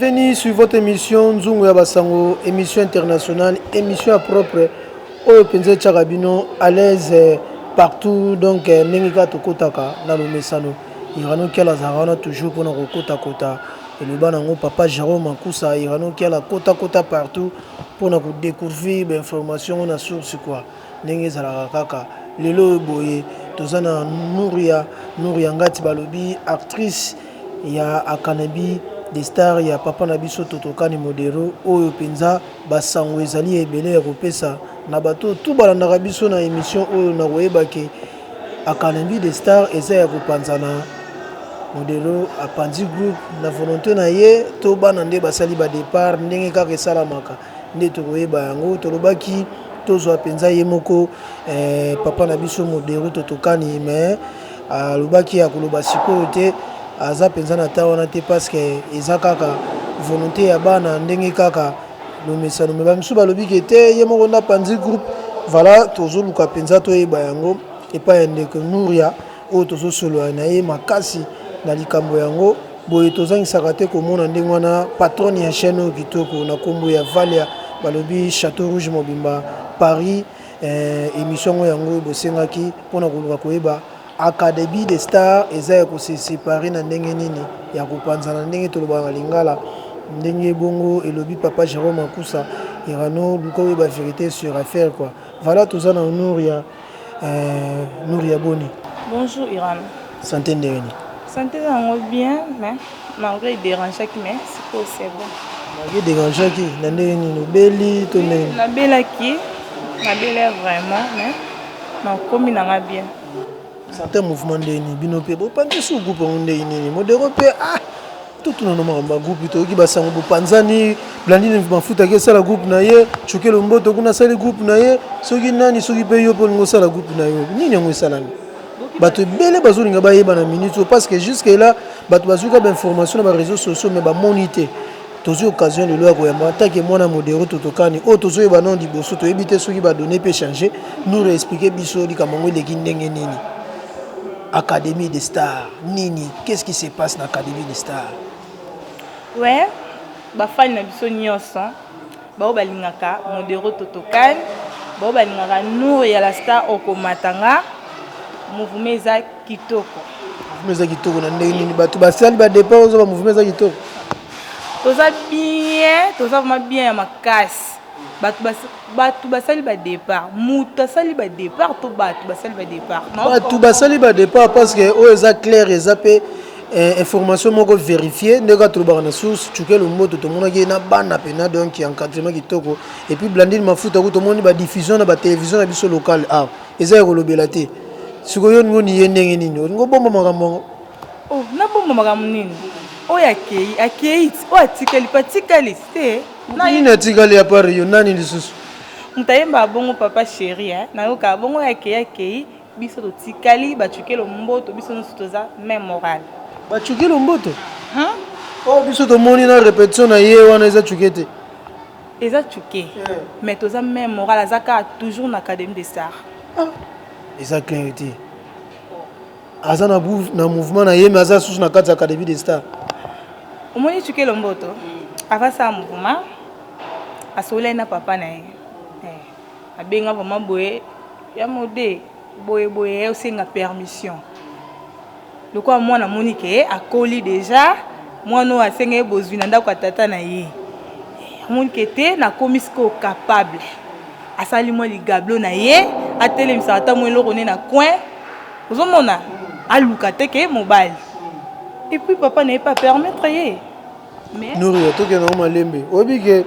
Bienvenue sur votre émission Nzungu ya Basango, émission internationale, émission à propre. Oyo penze Tchakabino à l'aise partout, donc Nengika Tokotaka, dans le Messano. Irano Kiala Zarana toujours pour nous kota kota. Et le banango papa Jérôme Makusa, Irano Kiala kota kota partout pour nous découvrir des informations na source quoi. Nenge Zarakaka, Lelo Boye, Tozana Nouria Ngati Balobi, actrice, il y a Akanebi. Des stars, il y a Papa Nabiso Totokani Modero, Oyo Penza, Basango Ezali Ebele Ropesa, Nabato, tout balandaka biso na émission Oyo na Webake, Akanembi des stars, Eza ya Kopanzana, Modero, Apanzi Group, na volonté na ye, to banande basali ba départ, ndenge kaka esalamaka, nde tokoyeba yango, tolobaki, tozwa Penza ye moko, Papa Nabiso Modero Totokani, mais, alobaki ya koloba sikoyo te, aza penza na ta wana te parce que eza kaka volonté ya bana ndenge kaka no mesano me ba misu balobi ke te ye moko na Panzi Group voilà tozo luka penza to yeba yango et pas ndeko Nouria o tozo solo na ye makasi na likambo yango boye tozangisaka te komona ndenge wana patron ya chaîne kitoko na kombo ya Valia balobi Château Rouge Mobimba Paris émission yango bosengaki pona koluka koyeba Académie des stars eza ko se séparer na ndenge nini ya kopanzana ndenge toloba lingala ndenge bongo elobi papa Jérôme Makusa irano luko ba vérité sur affaire quoi voilà tout ça na Nouria Boni. Bonjour Iran. Santé ndeni. Santé nango bien mais malgré déranger qui mais c'est bon. Malgré déranger qui na ndenge nini beli to ndenge. Na belaki na belé vraiment mais na komi na bien. Certains mouvements de bino pe bo panze su groupe onde ini modero pe tout no mamba groupe to ki basango bo panzani blandine mafuta ke sala groupe na ye chukelo mboto kuna sala groupe na ye soki nani soki pe yo po ngo sala groupe na yo nini ngo salami bato bele bazolinga ba yeba na minute parce que jusque là bato bazuka ba information na ba réseaux sociaux mais ba moniter tozo occasion de loi ko ya mata ke mwana modero totokani o tozo yeba non diboso to ebité soki ba donner peut changer nous réexpliquer biso di kamango de kindenge nini. Académie des stars, Nini, qu'est-ce qui se passe dans l'Académie des stars? Ouais, ba fan na biso nyonso, ba balingaka Modero Totokani, ba balingaka Nouria la star okomatanga, mouvement za kitoko. Mouvement za kitoko na ndeni batu basali ba départ ozo ba mouvement za kitoko. Toza vraiment bien ya makasi. Batu basali ba départ muta sali ba départ to batu basali ba départ batu basali ba départ parce que o eza clair eza pe information moko vérifier ndeka toloba na source chukelo moto to mona ke na bana pena donc encadrement kitoko et puis Blandine mafuta ko to moni ba diffusion na ba télévision na biso local eza ya kolobela te sikoyo ngoni yendenge nini ngo bomba makambo oh na bomba makambo nini o ya kei o atikali patikali te nani natikali ya pari yo nani lisusu mutayemba bongo papa chéri na yo ka bongo ya kei biso to tikali bachukelo mboto biso nso toza même moral bachukelo mboto oh biso to moni na répétition na ye wana eza chukete eza chuke mais toza même moral azaka toujours na Académie des stars eza clarité aza na mouvement na ye mais aza sous na kati ya Académie des stars omoni chukelo mboto avasa mouvement asolé na papa na ye abenga vraiment boye ya modé boye osenga permission lokwa mwana monike akoli déjà mwana asenga bozwi na ndako tata na ye monike te na komisko capable asali mo ligablo na ye atelemisa ata mo eloko ne na coin ozomona aluka te ke mobile et puis papa n'est pas permettre ye mais Nouria to ke na malembe obike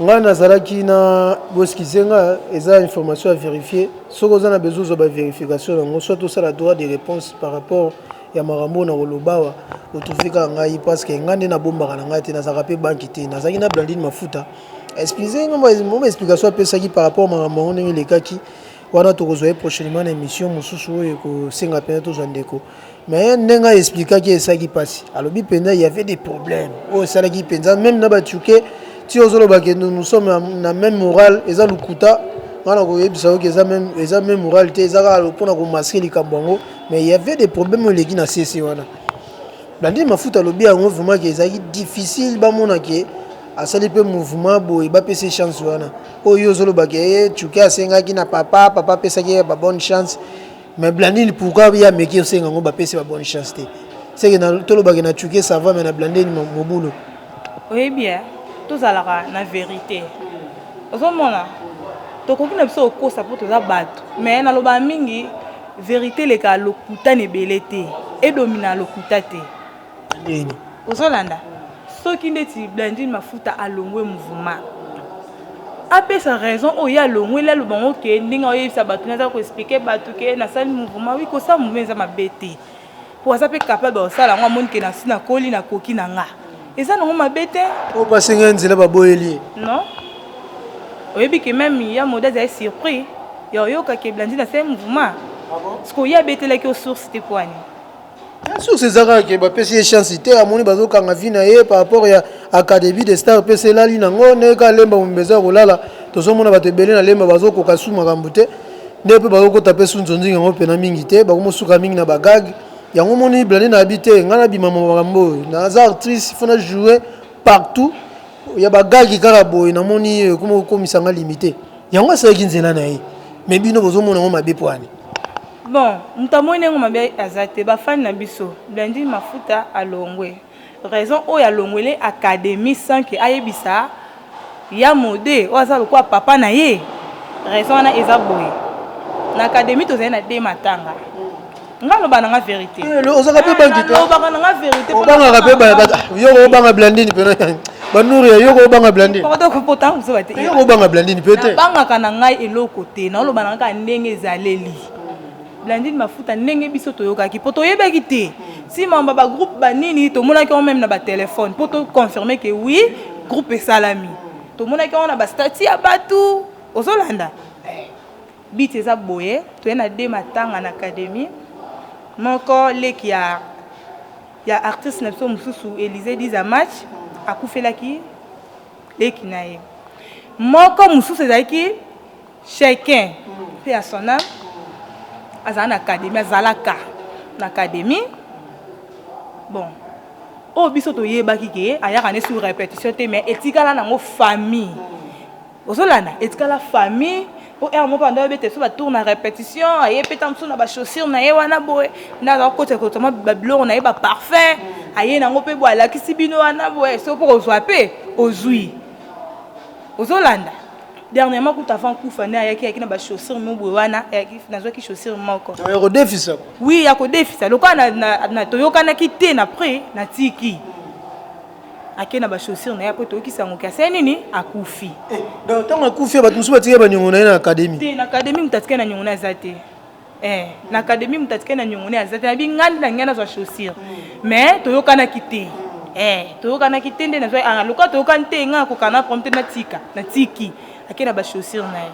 ngana zalaki na boskizenga eza information à vérifier soko za na besoin ba vérification ngo soit tout ça la droit de réponse par rapport ya marambo na kolobawa otufika ngai parce que ngande na bomba na ngati na zaka pe banki te na zaki na Blandine mafuta expliquer ngomba explication pesa ki par rapport marambo ndenge lekaki wana tokozwa prochainement na émission mususu oyo ko senga pena to zandeko mais ndenga expliquer ki esaki passe alobi penda il y avait des problèmes oh ça qui penza même na bachuke ti ozoloba ke nous sommes na même morale eza lukuta wana ko yebisa ke eza même morale te eza ka pona ko masquer likambo ngo mais il y avait des problèmes leki na CC wana Blandine Mafuta lobi yango vraiment que ezaki difficile ba mona ke asali pe mouvement boy ba pese chance wana oyo zolo ba ke chuki asenga ki na papa pesa ki ba bonne chance mais Blandine pourquoi ya meki osenga ngo ba pese ba bonne chance te c'est que na tolo ba ke na chuki ça va mais na Blandine mobulo oui bien tous à la vérité ozomona tokoki na biso okosa po toza bato mais na loba mingi vérité leka lokuta nebele te edomina lokuta te nini ozolanda soki ndeti Blandine Mafuta alongwe mouvement apesa raison oyo alongwe lelo bango ke ndenge oyebisa bato naza koexplike bato ke nasali mouvement wi kosa mouvement eza mabe te po aza mpe capable osala yango amoni ke nasi nakoli nakoki na nga eza nango mabe te o basenga nzela baboyeli non oyebi ke même ya modèle azali surpris ya oyoka ke Blandine asali mouvement parce que oya betelaki o source te poani sur ces arts que ba pesi chance te amoni bazokanga vi na ye par rapport ya académie de star pesi lali nango ne ka lemba mbeza kolala tozomona bato ebele na lemba bazokoka su makambo te nde mpe bazokota mpe su nzonzi yango mpena mingi te bakomosuka mingi na bagage yango moni Blandine na abi te nga na bimama makambo oyo naza actrice fona jouer partout ya bagage kaka boye namoni komisanga limité yango asalaki nzela na ye mais bino bozomona yango mabe poani bon mutamoni nengo mabe azate ba fan na biso Blandine Mafuta alongwe raison oyo alongwele académie sans que ayebisa ya mode oza lokwa papa na ye raison wana eza boye na académie tozali na de matanga nga loba na nga vérité ozaka pe banki te loba na nga vérité obanga pe ba yoko obanga Blandine pena banuri yoko obanga Blandine ko potang so bate yoko obanga Blandine peut-être banga kana ngai eloko te na loba na nga ndenge ezaleli Blandine Mafuta ndenge biso toyokaki po toyebaki te si mamba ba groupe banini tomonaki on même na ba téléphone pour te confirmer que oui groupe esalami tomonaki on na ba statut ya batu ozolanda bit eza boye toyena de matanga na académie moko leki ya artiste na biso mususu Élysée Diza match akufelaki leki na ye moko mususu ezalaki chacun pe à son âme azala na académie azalaka na académie bon oyo biso toyebaki ke ayaka ne sur répétition te mais etikala nango famille ozolanda etikala famille po ere moko ando oyebete so batour na répétition aye peta mosusu na bachaussure na ye wana boye naza kotekotama babiloko na ye baparfait aye nango mpe boye alakisi bino wana boye so mpo kozwa mpe ozwi ozolanda dernièrement kuta avant kufa nde ayaki na bachaussure mo boye wana nazwaki chaussure moko yakodefisa oui yakodefisa lokola na toyokanaki te na près na tiki ake na bachaussure na ye po toyokisa yango kasi nini akufi ntango akufi bato mosusu batikaki baniongo na ye na académie te na académie moto atikaki na niongo na aza te na académie moto atikaki na niongo na aza te nabi ngandi na ngai nazwa chaussure mais toyokanaki te toyokanaki te nde nazwa lokola toyokani te nga akokana prompte na tiki ake na bachaussure na ye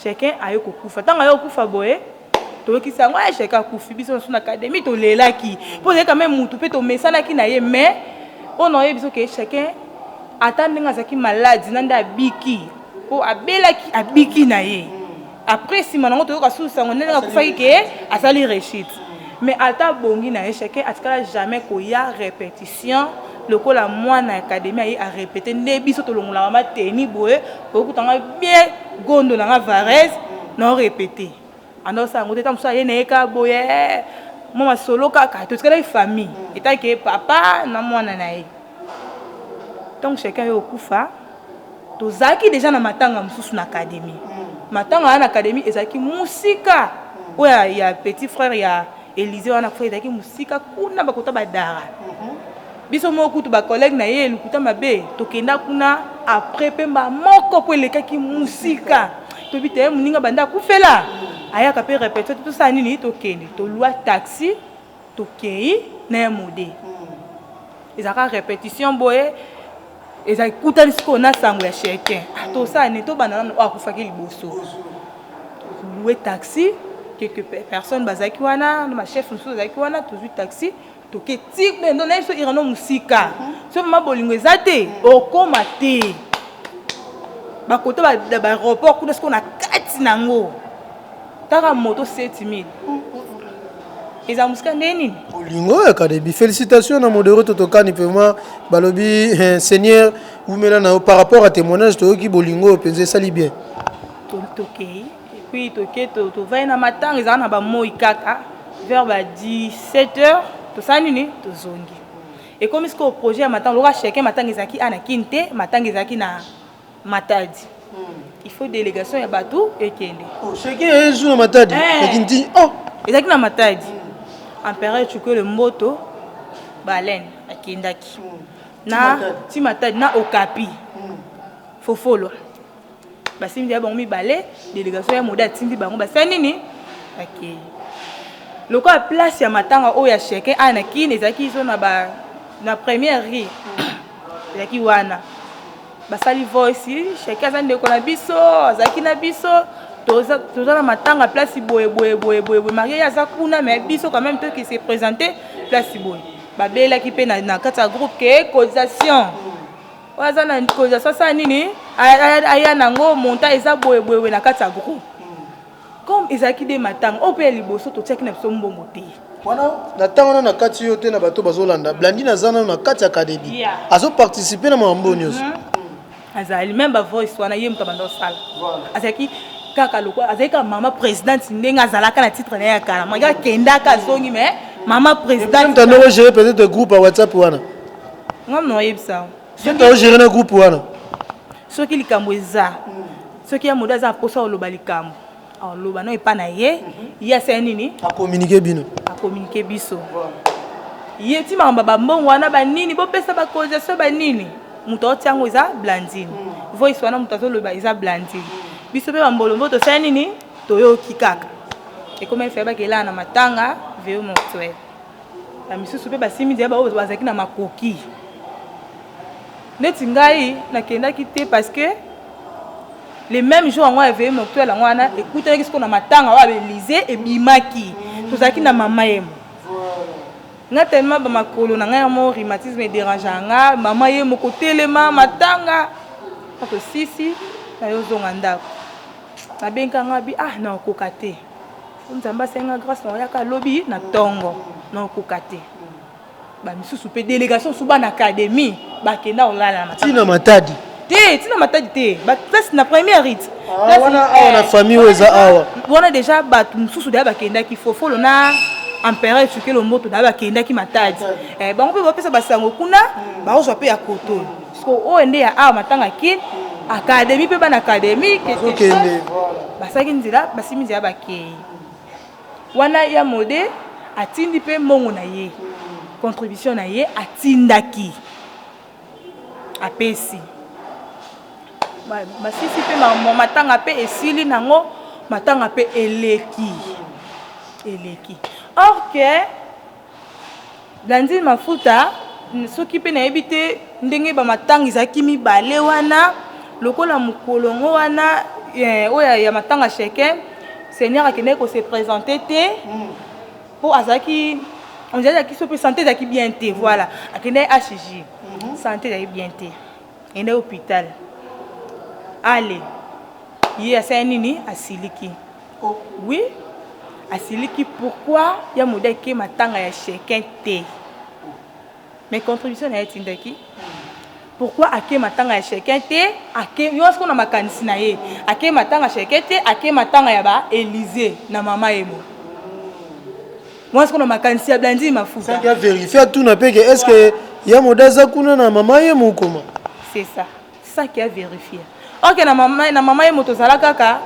chacun aye kokufa ntango aye kokufa boye toyokisa yango chacun akufi biso mosusu na académie tolelaki mpo oye quand même mutu mpe tomesanaki na ye mais on a besoin que chacun attende nga zaki malade nanda abiki po abelaki abiki na ye après si manango to ka susa ngone nga kufaki ke asali rechit mais ata bongi na ye chacun atikala jamais ko ya répétition lokola mwana académie ayi a répéter ne biso to longola ma teni boye ko kutanga bien gondo na nga varese na répéter ando sa ngote tam so ye na ka boye mama solo kaka totikala famille etaki papa na mwana na ye donc chacun yo kufa tozaki déjà na matanga mususu na académie matanga na académie ezaki musika oya ya petit frère ya Élysée wana kufa ezaki musika kuna bakota badara biso moko tu ba collègue na ye lukuta mabe tokenda kuna après pemba moko po elekaki musika to bite muninga banda kufela ayaka pe répéter tout ça nini tokende to loi taxi tokei na mode ezaka répétition boye ezaki kutani siko na sango ya chacun to ça ni to banana akufaki liboso louer taxi quelques personnes bazaki wana ma chef mususu bazaki wana tozui taxi toke tik ndo na so irano musika so mama bolingo ezate okoma te bakota ba aéroport kuna siko na kati nango taka moto 7000 eza musika nini bolingo ya kadebi félicitations na modero totokani vraiment balobi seigneur umela na par rapport à témoignage toyoki bolingo penze esali bien tokei puis tovai na matanga ezala na bamoi kaka vers ba 17h tosala nini tozongi ekomi sikoyo projet ya matanga loka cheke matanga ezalaki ana kini te matanga ezalaki na matadi il faut délégation ya bato ekende cheke ezu na matadi ekindi ezalaki na matadi empereur chukue le mboto baleine akendaki na ti matadi na okapi fofolo basimbi ya bango mibale délégation ya moda atindi bango basala nini akei lokola place ya matanga oyo ya cheke ana kini ezalaki so na première ri ezalaki wana basali voice cheke aza ndeko na biso azalaki na biso toza na matanga place boye marie aza kuna mais biso quand même qui s'est présenté place boye babelaki pe na kati ya groupe ke cotisation waza na cotisation sa nini aya nango monta eza boye na kati ya groupe comme ezalaki de matanga oyo mpe ya liboso totiaki na biso mbongo te wana na ntango wana na kati yo te na bato bazolanda blandi naza nano na kati ya kadebi azoparticipe na makambo nyonso azali même bavoice wana ye moto abanda osala azalaki kaka lokwa azalaki kaka mama présidente ndenge azalaka na titre na ye ya kala maki akendaka azongi mais mama présidente tando ogere peut-être groupe ya whatsapp wana ngam oyebisa soki ogere na groupe wana soki likambo eza soki ya modo aza aposa oloba likambo aloba no epa na ye ye asala nini akommunike bino akommunike biso ye ti makambo bambongo wana banini bopesa bacotisation banini moto aotia yango eza blandine voice wana moto azoloba eza blandine biso mpe bambolombo tosala nini toyoki kaka ekomi efe bakela na matanga veo mortuel bamisusu mpe basimidi ya bao bazalaki na makoki neti ngai nakendaki te parce que les mêmes jours yango ya veo mortuel yango wana ekutanaki siko na matanga oyo abelize ebimaki tozalaki na mama yemo nga tellement bamakolo na ngai yamo rhumatisme dérange nga mama ye moko telema matanga ato sisi nayozonga ndako nabenga nga bi naokoka te nzambe asenga grâce na oyaka alobi na ntongo naokoka te bamisusu mpe délégation suba na académie bakenda olala na tina matadi te tina matadi te baplace na première rite wana awa na famille oyo eza awa wana déjà bato mosusu deya bakendaki fofolo na empereur chukue le mboto deya bakendaki matadi bango mpe bapesa basango kuna baozwa mpe ya koto parceke oyo nde ya awa matanga kini académie mpe bana académie basalaki nzela basimi nzela bakei wana ya mode atindi mpe mbongo na ye contribution na ye atindaki apesi basisi mpe matanga mpe esili nango matanga mpe eleki or ke Blandine Mafuta soki mpe nayebi te ndenge bamatanga ezalaki mibale wana lokola mokolongo wana oyo ya matanga cheke seigneur akendaki kose présente te mpo azalaki onzalaki so mpe santé ezalaki bien te voilà akendaki HJ santé ezalaki bien te endaki hôpital ale ye asala nini asiliki oui asiliki pourquoi ya modèle ke matanga ya chacun te mais contribution na ye tindaki pourquoi ake matanga ya chacun te ake yonso kuna makanisi na ye ake matanga chacun te ake matanga ya ba Élysée na mama yemo moi kuna makanisi ya Blandine Mafuta ça vérifier tout na peke est-ce que ya modaza kuna na mama yemo comment c'est ça qui a vérifié OK na mama yemo tozala kaka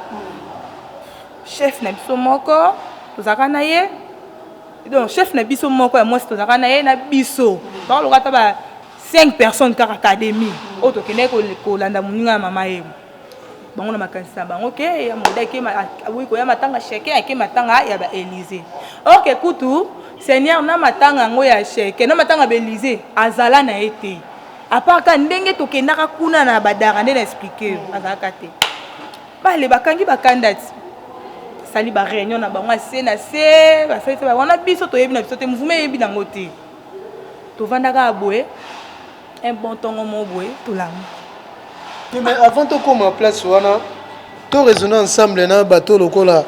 chef na biso moko tozaka na ye donc chef na biso moko ya mwasi tozaka na ye na biso bakoloka ta ba 5 personnes kaka académie oyo tokende kolanda moninga ya mama yemo bango na makanisi na bango ke ya moda ke awi koya matanga cheke ake matanga ya ba Élysée OK kutu seigneur na matanga yango ya cheke na matanga ba Élysée azala na ye te apart ka ndenge tokendaka kuna na badara nde na expliquer azalaka te bale bakangi bakandati sali ba réunion na bango ase na se basali te wana biso toyebi na biso te mouvement yebi nango te tovandaka boye un bon tongo mo boye tolamu mais avant de commencer à place wana to raisonner ensemble na bateau lokola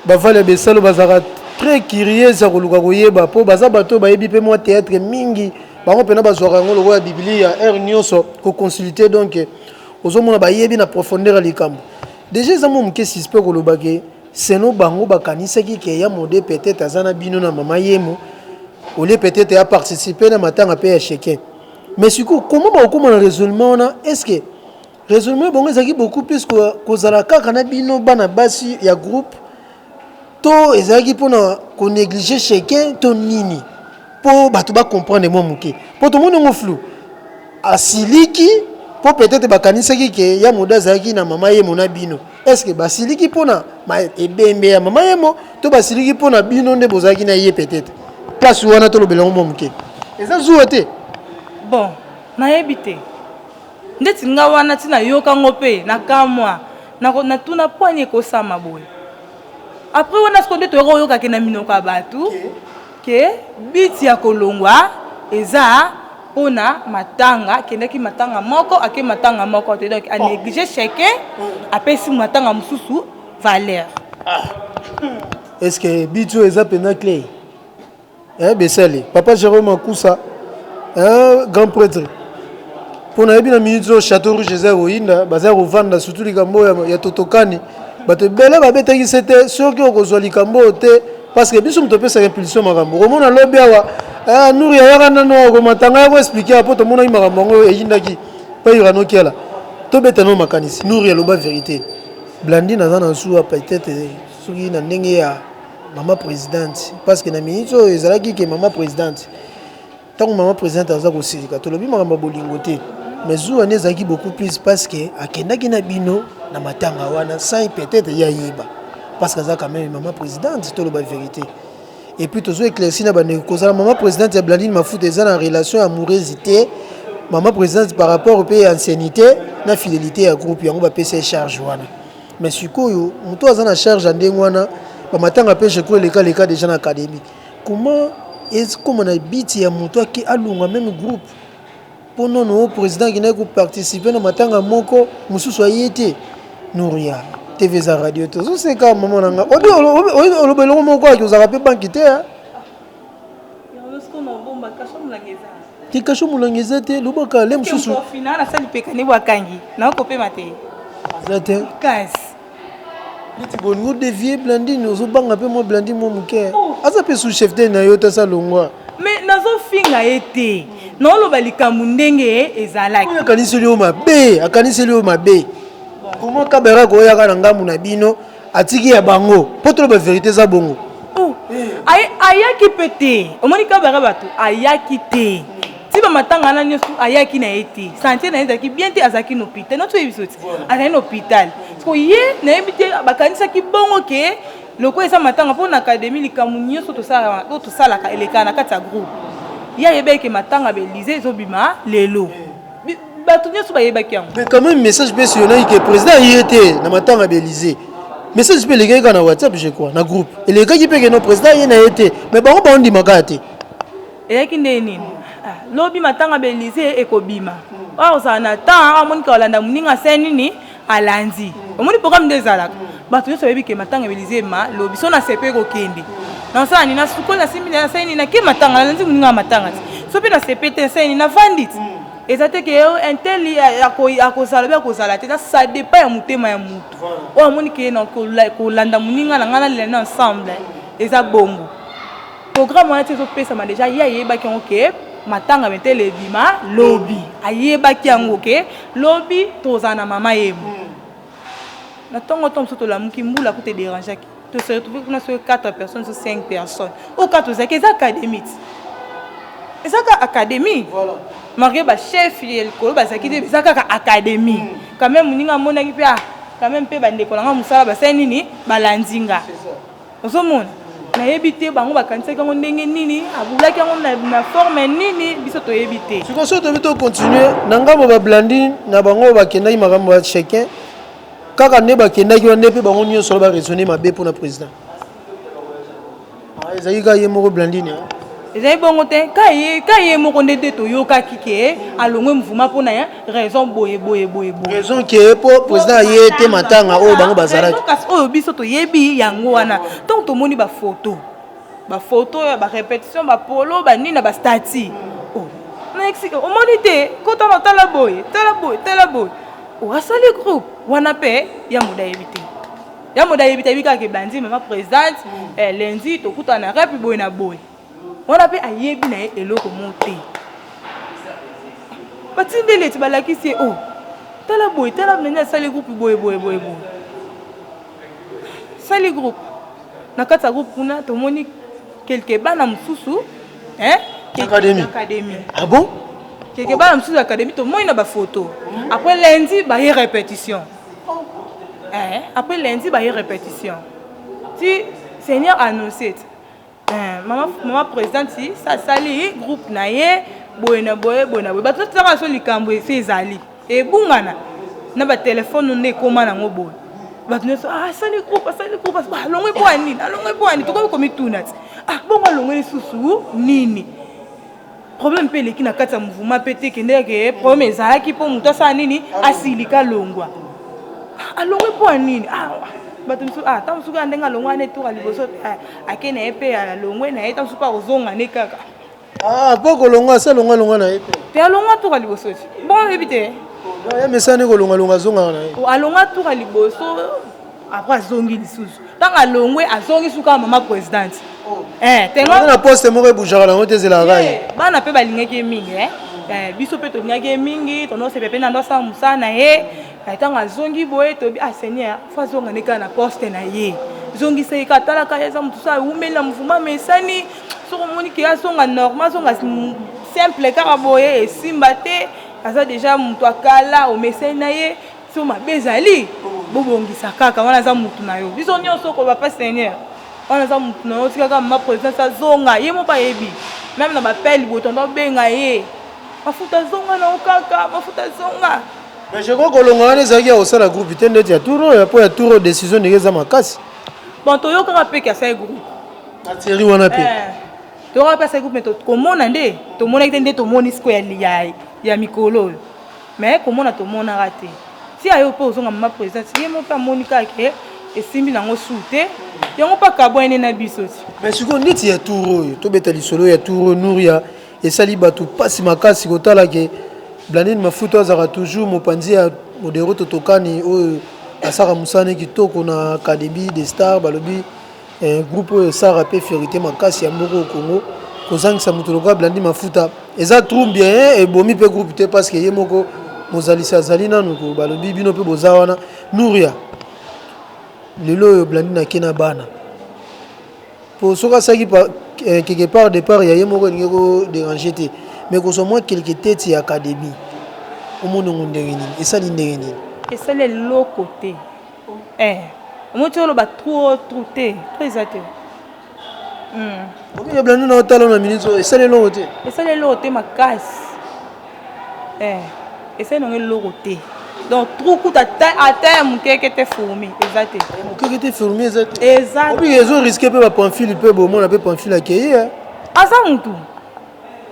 bavale besalo bazaka très curieux za koluka koyeba po baza bato bayebi pe moi théâtre mingi bango pena bazwaka yango lokola biblia air nyonso koconsulter donc ozomona bayebi na profondeur ya likambo déjà eza mo moke suspect kolobake seno bango bakanisaki ke ya mode peut-être aza na bino na mama yemo olie peut-être ya participer na matanga pe ya chacun mais surtout comment bakokoma na raisonnement wana est-ce que raisonnement bongo ezalaki beaucoup plus kozala kaka na bino bana basi ya groupe to ezalaki mpona konéglige chacun to nini mpo bato bacomprendre mwa moke mpo tomoni yango flou asiliki mpo peut-être bakanisaki ke ya modo azalaki na mama yemo na bino est-ce que basiliki mpona ebembe ya mama yemo to basiliki mpona bino nde bozalaki na ye peut-être place wana tolobela yango mwa moke eza zuwa te bon nayebi te ndeti nga wana ntina yoka ngo mpe nakamwa natuna poani ekosama boye après wana siko nde toyoka oyokaki na minoko ya bato ke biti ya kolongwa eza mpona matanga akendaki matanga moko ake matanga moko te donc anéglige chacun apesi matanga mosusu valeur est-ce que biti oyo eza mpena clé besali papa Jérôme Akusa grand prêtre mpona yebi na minute oyo château rouge eza koyinda baza kovanda surtout likambo ya totokani bato ebele babetakisi te soki okozwa likambo oyo te parce que biso moto opesaka impulsion makambo okomona lobi awa nuri ayaka nano okomatanga ya koexplike po tomonaki makambo yango eyindaki mpe iranokiala tobetano makanisi nuri aloba vérité Blandine aza na suwa peut-être soki na ndenge ya mama présidente parce que na minute oyo ezalaki ke mama présidente ntango mama présidente aza kosilika tolobi makambo ya bolingo te mais zuwa ne ezalaki beaucoup plus parce que akendaki na bino na matanga wana sans peut-être ya yeba parce que ça quand même maman présidente tout le bas vérité et puis toujours éclairci na bande cause la maman présidente ya Blandine Mafuta eza na relation amoureuse maman présidente par rapport au pays ancienneté na fidélité ya groupe yango ba PC charge wana mais sikoyo muto aza na charge ndenge wana ba matanga pe je crois les cas déjà na académie comment est-ce comme on a biti ya muto qui alunga même groupe pour non président qui n'a pas participé na matanga moko mususu ayete Nouria TV za radio to c'est quand maman nanga obi olobelo moko aki ozaka pe banki te ti kasho mulangeza te lobaka le mususu finana sali pekani wakangi na ko pe mate azate kas niti bongo devier Blandine ozobanga pe mo Blandine mo muke aza pe sous chef de na yo ta salongwa mais nazo finga ete non loba likambu ndenge ezalaki akaniseli o mabe comment kabera ko yaka na ngamu na bino atiki ya bango poto ba vérité za bongo ayaki pete omoni kabera bato ayaki te ti ba matanga na nyosu ayaki na ete santé na ezaki bien te azaki no hôpital notre ebisoti azaki no hôpital ko ye na ebite bakanisa ki bongo ke loko esa matanga po na académie likamu nyoso to sala ka eleka na kati ya groupe ya yebeke matanga belize ezobima lelo bato nyoso bayebaki yango mais quand même message pe sur que président yete na matanga belize message pe lekeka na WhatsApp je crois na groupe elekaki pe ke no président yena yete mais bango ba ndi makate eyaki nde nini lobi matanga belize ekobima oza na temps amoni ka olanda muninga seni ni alandi omoni programme nde ezalaka bato nyoso bayebi ke matanga belize ma lobi so na sepe kokende na osala nini nasukola simbi na seni na ke matanga nalanzi muninga matanga so mpe na sepe te seni na vandit eza te ke intel akozala be akozala te ça dépend ya motema ya mutu oyo amoni ke na kolanda moninga na ngai nalela na ensemble eza bongo programme wana te ezopesama deja ye ayebaki yango ke matanga metele ebima lobi ayebaki yango ke lobi tozala na mama yemo na ntongo to mosusu tolamuki mbula kute dérangeaki to se retrouve kuna so 4 personnes so 5 personnes o 4 ozalaki eza académie ezaka académie marqué ba chef el kolo bazaki te ezaka ka académie quand même ninga monaki pe quand même pe bande kolanga musala ba seni ni balandinga ozomona na yebite bango bakanisa kango ndenge nini abulaki yango na forme nini biso to yebite siko so to bito continuer na ngambo ba Blandine na bango bakendaki makambo ya chacun kaka ne bakendaki wana pe bango nyonso ba raisonner mabe pour na président ezaki ka ye moko Blandine ezali bongo te ka ye moko nde te toyokaki ke alongwe mvuma mpona ya raison boye raison ke po président ye te matanga oyo bango bazalaki kasi oyo biso toyebi yango wana ntongo tomoni bafoto ba photo ba répétition ba polo ba nina ba stati oh na explique o monite ko ta tala boy o asali groupe wana pe ya moda yebite bika ke bandi mama présidente lundi to kutana rap boy na boy wana pe ayebi na eloko monte batindele ti balakisi oh tala boy nani asali groupe boy sali groupe na kata groupe kuna to moni quelque bana mususu académie. Ah bon? Quelque bana mususu académie to moni na ba photo après lundi ba y répétition si Seigneur annoncé maman présidente si ça sali groupe na ye boy ba to tsaka so likambo ezali e bungana na ba téléphone ne koma na ngoboy ba tune so sali groupe ba longwe boani to ko mituna bon longwe susu nini problème pe leki na kati ya mouvement pété kende ke problème ezalaki po muto sa nini asilika longwa alongwe boani bato misusu ta mosuku ndenge alongwa ne tour liboso akene ye pe alongwe na ye ta mosuku akozonga ne kaka po kolongwa se longwa na ye te alongwa tour liboso bon yebi te ya mesane kolongwa zonga na ye alongwa tour liboso après azongi lisusu ntango alongwe azongi suka mama présidente na poste moko ebougeaka nango te ezela ye bana mpe balingaki mingi biso mpe tolingaki mingi tonosepe mpe na ndo asala mosala na ye ntango azongi boye tobi seigneur fo azonga ne kaka na poste na ye zongisa ye ka talaka ye eza motu so awumeli na mouvement mesani soko omoni ke azonga normal azonga simple kaka boye esimba te aza deja motu akala omesani na ye so mabe ezali bobongisa kaka wana aza motu na yo biso nyonso koba pa seigneur wana aza motu na yo tikaka mama présidence azonga ye mo bayebi même na bapele botondo obenga ye mafuta azonga na yo kaka mafuta azonga mais je crois kolonga wana ezalaki ya kosala groupe te ndeti ya tour oyo po ya tour oyo décision ndenge eza makasi bon toyokaka mpe ke asali groupe ateri wana mpe toyokaka mpe asali groupe me komona nde tomonaki te nde tomoni siko ya mikolo oyo mais komona tomonaka te si ayo mpe ozonga mama présidente ye mo mpe amoni kaka ke esimbi nango su te yango mpe akabwene na biso ti mais sikoyo neti ya tour oyo tobeta lisolo ya tour oyo nuria esali bato mpasi makasi kotala ke Blandine Mafuta azaka toujours mopanzi ya modero totokani oyo asaka musane kitoko na académie des stars balobi groupe oyo sara pe fierté makasi ya mboko Congo kozangisa moto lokola Blandine Mafuta eza trop bien ebomi pe groupe te parce que ye moko mozalisi azali nanu ko balobi bino pe boza wana Nuria lelo oyo Blandine akena bana po soka asaki quelque part départ ya ye moko elingi kodéranger te mais qu'on soit moins quelque tête et académie au monde on ndenge et ça ndenge nini et ça les lots côté moi tu le trop te très exact il y a plein de talents na minute et ça les lots côté et ça les lots côté ma casse et ça non les lots côté donc trop coup à terre mon qui était fourmi exact mon qui était fourmi exact exact oui ils ont risqué peu pamphile peu bon on appelle pamphile accueillir azamuntu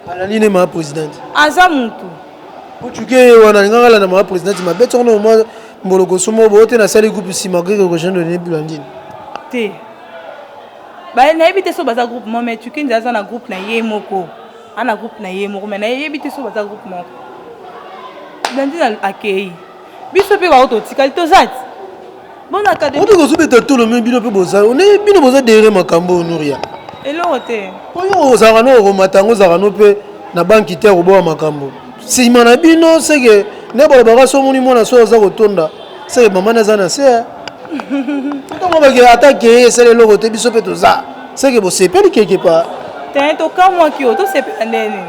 alaline ma présidente azamuntu uchuke wana ngala na ma présidente ma beto no mo mboloko somo bote na sali groupe simagre ko jeune de Blandine te ba na ebite so baza groupe mo mais tuki ndaza na groupe na ye moko ana groupe na ye moko mais na ebite so baza groupe moko Blandine akei biso pe ba auto tikali to zat bon académie on peut subeta tout le monde bino pe boza on est bino boza derrière makambo Nuria eloko te oyo ozaka no romatango ozaka no pe na banki te koboa makambo sima na bino seke ne balobaka so moni mwana so aza kotonda seke mama naza na se ntango bake atake esala eloko te biso mpe toza seke bosepeli quelque part te tokamwaki yo tosepela ndeni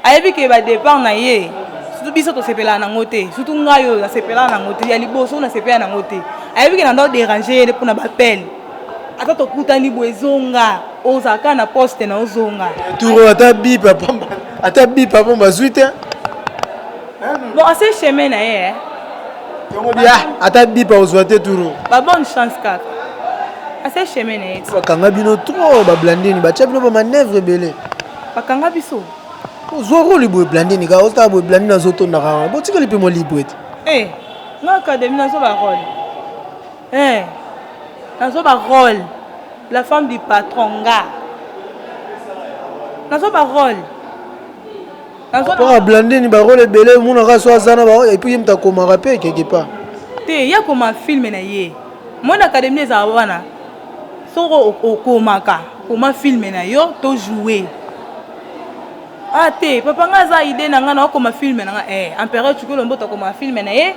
ayebi ke badépart na ye surtout biso tosepelaka nango te surtout ngai oyo nasepelaka nango te ya liboso nasepela nango te ayebi ke nando déranger ye mpona bapele ata tokutani boye ezonga ozalaka na poste na ozonga tour ata bipa pomba zwi te bon assez chemin na ye yango bia ata bipa ozwa te tour ba bonne chance kaka assez chemin na ye bakanga bino trop bablandini batia bino bamanèvre ebele bakanga biso ozwa role boye blandini kaka ozotala boye blandini azotondaka wana botikali mpe mwa libre ete nga académie nazo barole nazo barole la femme du patron nga nazo ba rôle pour à blander ni ba rôle belé mon aka so azana ba et puis mta ko marape quelque part te ya ko ma film na ye mon académie za wana soko okomaka koma film na yo to jouer te papa nga za idée na nga na okoma film na nga empereur Tshikolo Mboto akoma film na ye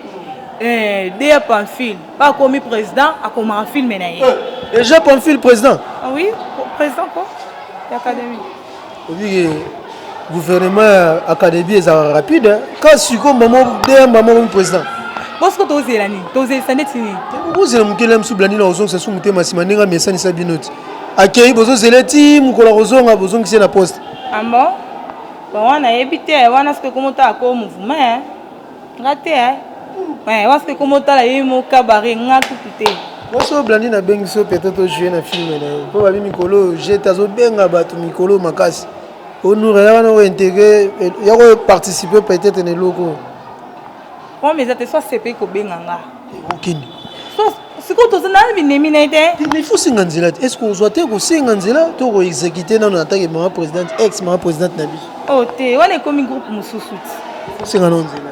Déa Pamphile pas comme président akoma film na ye déjà Pamphile président oui président quoi l'académie oui gouvernement académie est rapide quand siko maman Déa maman président parce que tozela ni tozela saneti ni vous êtes mukele msublani na ozong sasu mutema simanenga mesani sabinoti akei bozo zeleti mukola ozonga bozong kise na poste bon wana ebite wana ce que comment ta ko mouvement ngate wana ce que comment ta la yimo kabare ngakupite boso blandi na bengi so peut-être jouer na film na po babi mikolo jeta zo benga bato mikolo makasi onure ya wana intégrer ya ko participer peut-être ne loko bon mais ça te soit CP ko benganga okini so siko to zana binemi na ite il faut singa nzela est-ce qu'on soit te ko singa nzela to ko exécuter na na attaque ma présidente ex ma présidente na biso te wana komi groupe mususu singa na nzela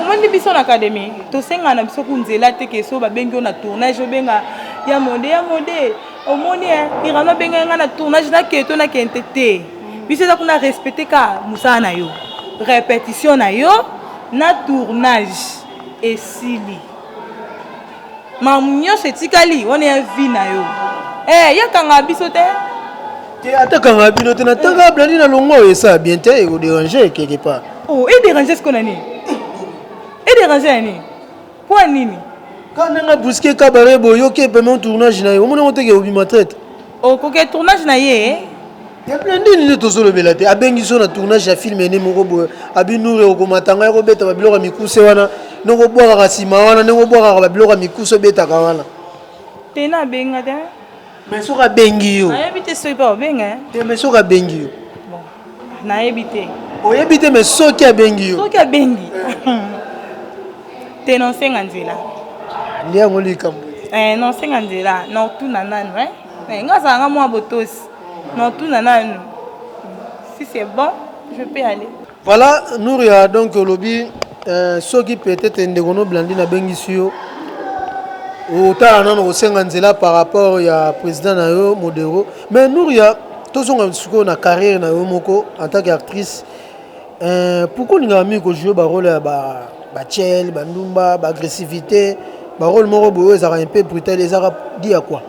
omoni biso na académie tosenga na biso kunzela te ke so babengi na tournage obenga ya mode omoni irano benga nga na tournage na keto na kente te biso eza kuna respecter ka musala na yo répétition na yo na tournage esili mamu nyonso etikali wana ya vi na yo yakanga biso te atakanga bino te natanga blandi na longo esa bien te ekodéranger quelque part edéranger ce qu'on a ni edéranger ni po nini quand nga busquer cabaret boyoke paiement tournage na yo omona oteke obima traite okoke tournage na ye ya blandi ni tozolobela te abengi so na tournage ya film ene moko boye abinure okomatanga ya kobeta babiloko ya mikuse wana ndenge obwakaka nsima wana ndenge obwakaka babiloko ya mikuse obetaka wana te na benga te mais soki abengi yo nayebi te soki mpe obenga te mais soki abengi yo nayebi te oyebi te mais soki abengi yo soki abengi te nonsenga nzela nde yango likambo nonsenga nzela notuna nanu nga zalanga mwa botosi notuna nanu si c'est bon je peux aller voilà Nouria donc lobi soki peut-être ndeko no blandi na bengisi yo otala nano kosenga nzela par rapport ya président na yo Modero mais Nouria tozonga sikoyo na carrière na yo moko en tant qu'actrice pourquoi olingaka mingi kojouer barole ya bachel bandumba baagressivité barole moko boyo ezalaka un peu brutal ezalaka di ya quoi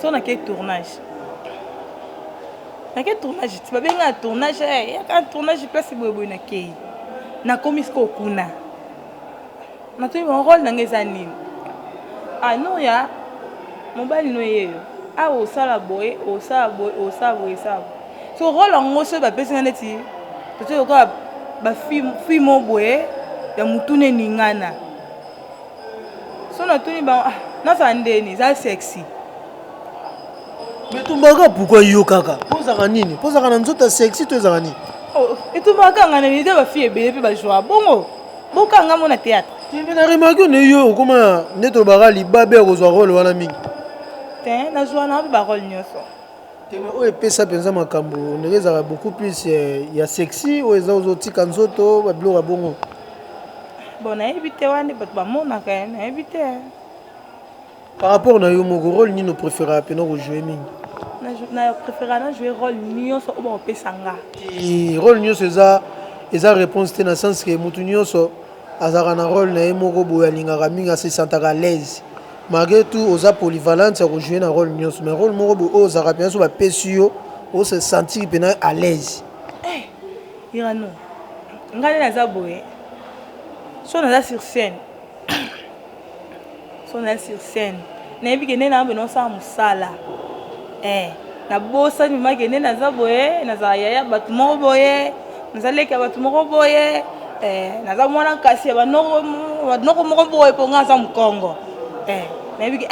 so nake tournage ti babenga tournage yaka tournage place boyeboye nakei nakomi siko okuna natoyi role nange eza nini Nouria mobali no yeyo awa osala boye so role yango so bapesinga neti totoyi lokola bafilme mo boye ya mutu neningana so natuni nazala ndeni eza sexy mais tumbaka pourquoi yo kaka pozaka nini pozaka na nzoto sexy to ezaka nini etumbaka nga na nide bafille ebele mpe bajoa bongo bokanga mo na théâtre mais na remarke ne yo okoma nde tolobaka libabe ya kozwa role wana mingi te nazwa na mpe barole nyonso oyo epesa mpenza makambo ndenge ezalaka beaucoup plus ya sexy oyo eza ozotika nzoto babiloko ya bongo bon nayebi te wana bato bamonaka ye nayebi te par rapport na yo moko role nini opréféraka mpena kojoue mingi na préféra na jouer role nyonso oyo bakopesa nga role nyonso eza réponse te na sens ke motu nyonso azalaka na role na ye moko boye alingaka mingi asesantaka à l'aise malgré tout oza polyvalente ya kojoue na role nyonso mais role moko boye oyo ozalaka mpena so bapesi yo ose sentir mpena à l'aise irano ngai nde naza boye so naza sur scène nayebi ke nde na mpe nosala mosala nabosani maki nde naza boye nazala yaya bato moko boye naza leki ya bato moko boye naza mwana kasi ya banoko moko boye mpo nga aza mokongo nayebi ke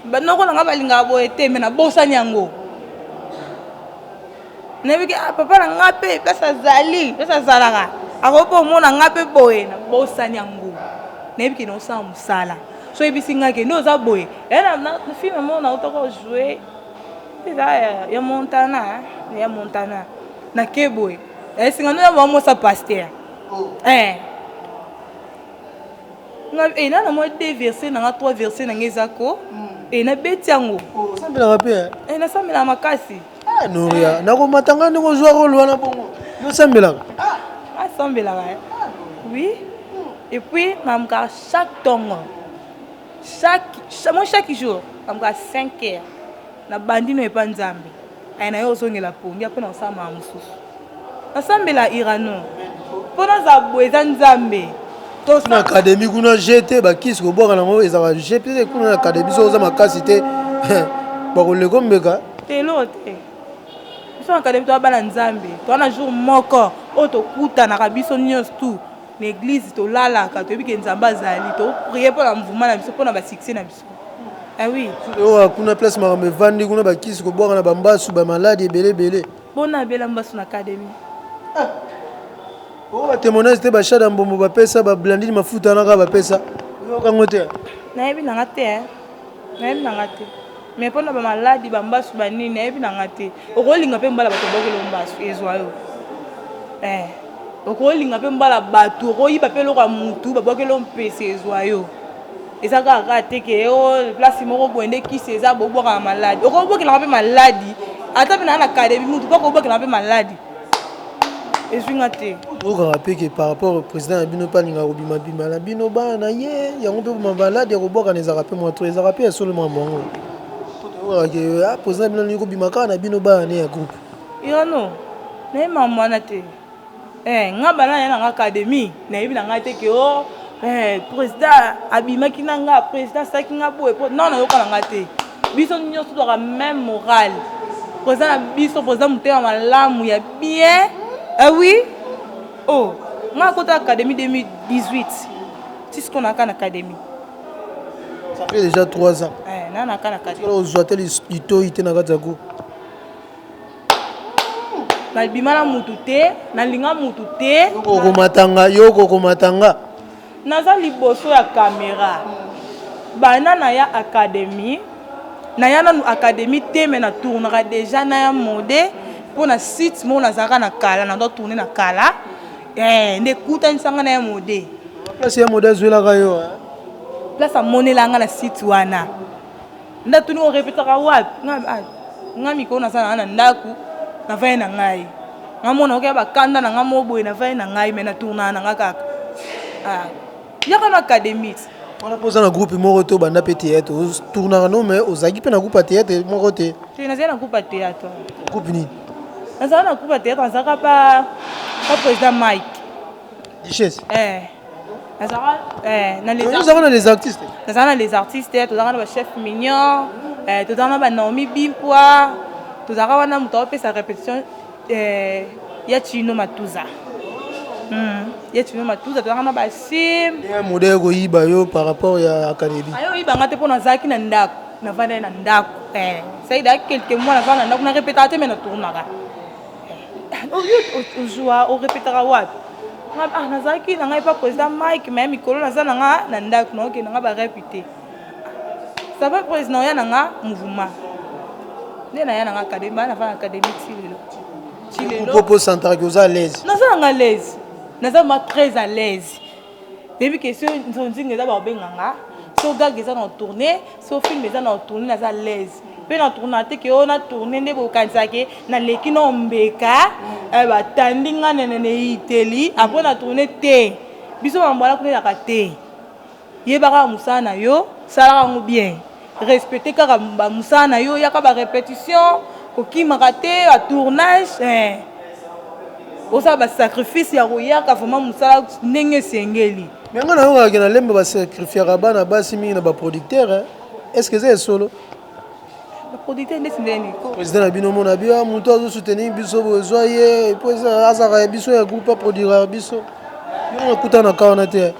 banoko na nga balingaka boye te me nabosani yango nayebi ke papa na nga mpe place azalaka akoki omona nga mpe boye nabosani yango nayebi ke nosala mosala so yebisi nga ke nde oza boye na filme mo nautaka ojouer ya Montana, ya Montana. Na Keboy. C'est quand nous avons ça pasteur. Et là, on a deux versets, on a trois versets dans les accords. Et on a bêtiango. Ça me l'a rappelé. Et on a ma casse. Ah non, rien. On a matanga, on a joué au loin là bon. Nous ça me l'a. Ah, ça me l'a. Oui. Et puis, on a chaque tongue. Chaque jour, on a 5 heures. Na bandino e panzambe. Ai na yo zongela pongi apo na osama mususu. Nasambela irano. Pona za bweza nzambe. Na académie kuna GT ba kisi ko boka na mo ezaka GT kuna académie so za makasi te. Ba ko le kombeka. Telote. So académie to bana nzambe. To na jour moko oto kuta na kabiso nyos tout. L'église to lala ka to bi ke nzamba zali to prier pour la mouvement na biso pona ba succès na biso. Ah oui. Kuna place ma me vandi kuna ba kisi ko boka na bambasu ba malade belé. Bona bela mbasu na académie. Oh témoignage te ba shada mbombo ba pesa ba blandini mafuta na ka ba pesa. Yo kango te. Na yebi na ngate Na yebi na ngate. Mais pona ba malade ba mbasu ba nini na yebi na ngate. Okolinga pe mbala bato bokelo mbasu ezwa yo. Okolinga pe mbala bato oyiba pe loka mutu ba bokelo mpese ezwa yo. Eza kaka te ke place moko boende kisi eza boboka maladi okobokela pe maladi ata pe na académie mutu pas kobokela pe maladi ezinga te oka pe ke par rapport au président bino pa ninga robima bima la bino ba na ye yango pe ma maladi koboka na ezaka pe mo to ezaka pe seulement bongo oka ke président bino ni kobima ka na bino ba ne ya groupe irano na maman na te ngaba na na académie na yebi na ngate ke président abimaki na nga président saki nga boye non na yoka na nga te biso nyonso toka même morale président na biso président motema malamu ya bien oui nga kota académie 2018 tisko na ka na académie ça fait déjà 3 ans na ka na académie ozwa te litoyi te na kati ya groupe nalibima na mutu te nalinga mutu te yoko komatanga naza liboso ya caméra bana na ya académie na ya nanu académie te me na tournera déjà na ya mode mpo na site moko nazalaka na kala na do tourner na kala nde kutanisanga na ya mode place ya mode azwelaka yo place amonelanga na site wana nda tuni orepetaka wapi nga mikolo nazala na ndako navai na ngai ngamona okeya bakanda na nga moboye navai na ngai me na tournera na nga kaka yaka na académie wana poza na groupe moko to banda pe théâtre tournaka no mais ozalaki pe na groupe ya théâtre moko te nazali na groupe ya théâtre groupe nini nazala na groupe ya théâtre nazalaka pa président Mike Duchesse nazala na les artistes nazala na les artistes tozalaka na bachef mignon tozalaka na banaomi bimpwa tozalaka wana moto apesa répétition ya Chino Matuza tozalaka na basim modele koyiba yo par rapport ya académie ayoyibanga te mpo nazalaki na ndako navandai na ndako saida quelque mois nazala na ndako na répétaka te me na tournaka ozwa orépétaka wapi nazalaki na ngai pa président Mike me mikolo naza na nga na ndako naoke na nga barépute ça va président oya na nga mouvement nde na ya na nga académie bana na académie tilelo propos central que oza à l'aise naza na nga l'aise naza ma très à l'aise depuis que nzonzinga eza babenganga so gag eza na tourner so film eza na tourner naza à l'aise mpe na tourner te ke oyo na tourner nde bokanisake naleki na ombeka batandi nga nenene iteli apres na tourner te biso bambwana kunelaka te yebaka mosala na yo salaka yango bien respecte kaka mosala na yo yaka barépétition kokimaka te batournage osala basacrifice ya koyaka vraiment mosala ndenge esengeli me nga nayokaki na lembe basacrifiaka bana basi mingi na baproducteur est ce que eza esolo baproducteur nde sindeni président na bino mona bia moto azosoutenir biso bozwa ye po azaka ya biso ya groupe aproduira biso yo nakutana ka wana te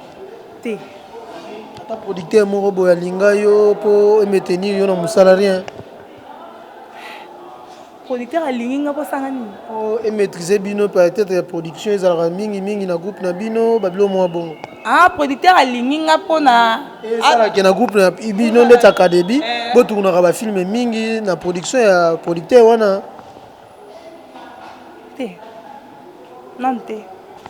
ata producteur moko boye alinga yo mpo emetenir yo na mosala rien producteur alingi nga posanga nini emaîtriser bino peut-être ya production ezalaka mingi na groupe na bino babilo mwa bongo Ah, producteur alingi nga pona. Ça qui na groupe na bino ndeta académie, bo tournera ba film mingi na production ya producteur wana. Te. Non te.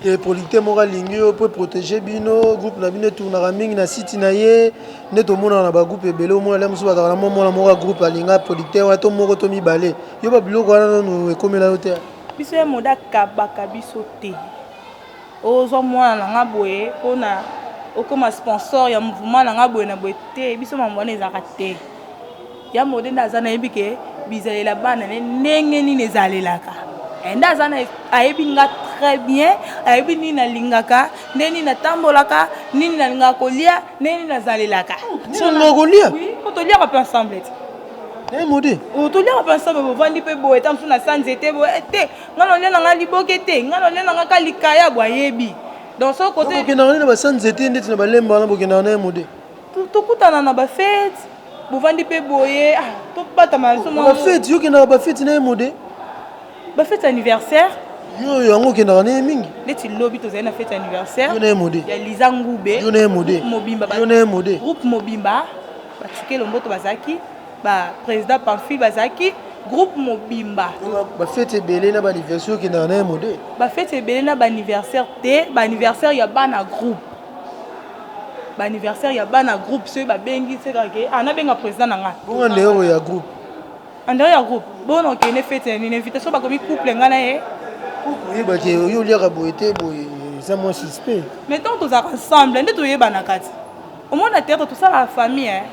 Et producteur moko alingi pour protéger bino, groupe na bino tournera mingi na site na ye, neto mona na ba groupe ebele o mona la musu ba na mona moko groupe alinga producteur wa to moko to mibale. Yo ba biloko wana no ekomela yo te. Biso ya moda kabaka biso te. Ozo mwana na nga boye pona okoma sponsor ya mouvement na nga boye na boye te biso mamwana ezaka te ya mode ndaza na yebi ke bizalela bana ndenge nini ezalelaka ndaza na ayebi nga très bien ayebi nini nalingaka ndenge nini natambolaka nini nalingaka kolia ndenge nini nazalelaka nini kolia oui otoliaka pe ensemble Eh mode. Otoliaka pe ensemble bovandi pe boye ta msuna sanze te boye te ngalo lela nga liboke te ngalo lela nga kalikaya boyebi. Dans ce côté, tu na ba sanzete ndeti na balemba na bokena na mode. Tukutana na ba fête, bovandi pe boye, to pata maso mo. Ba fête yo kena ba fête na mode. Ba fête anniversaire. Yo yango kena na mingi. Leti lobby to na fête anniversaire. Yo na mode. Ya Liza Ngube. Yo na mode. Mobimba. Yo na mode. Groupe Mobimba. Ba Tsuke Lomboto bazaki, ba président Pamphile bazaki. Groupe Mobimba. Ba fête belé na ba anniversaire qui na mode. Ba fête belé na ba anniversaire te, ba anniversaire ya bana groupe. Ba anniversaire ya bana groupe ceux ba bengi c'est que ana benga président nga. Bon ndero ya groupe. Andero ya groupe. Bon on kene fête une invitation ba komi couple nga na ye. Oui ba ke yo liaka boité boy, ça moi suspect. Maintenant tous ensemble, ndé to yeba na kati. Au moins na théâtre tout ça la famille hein.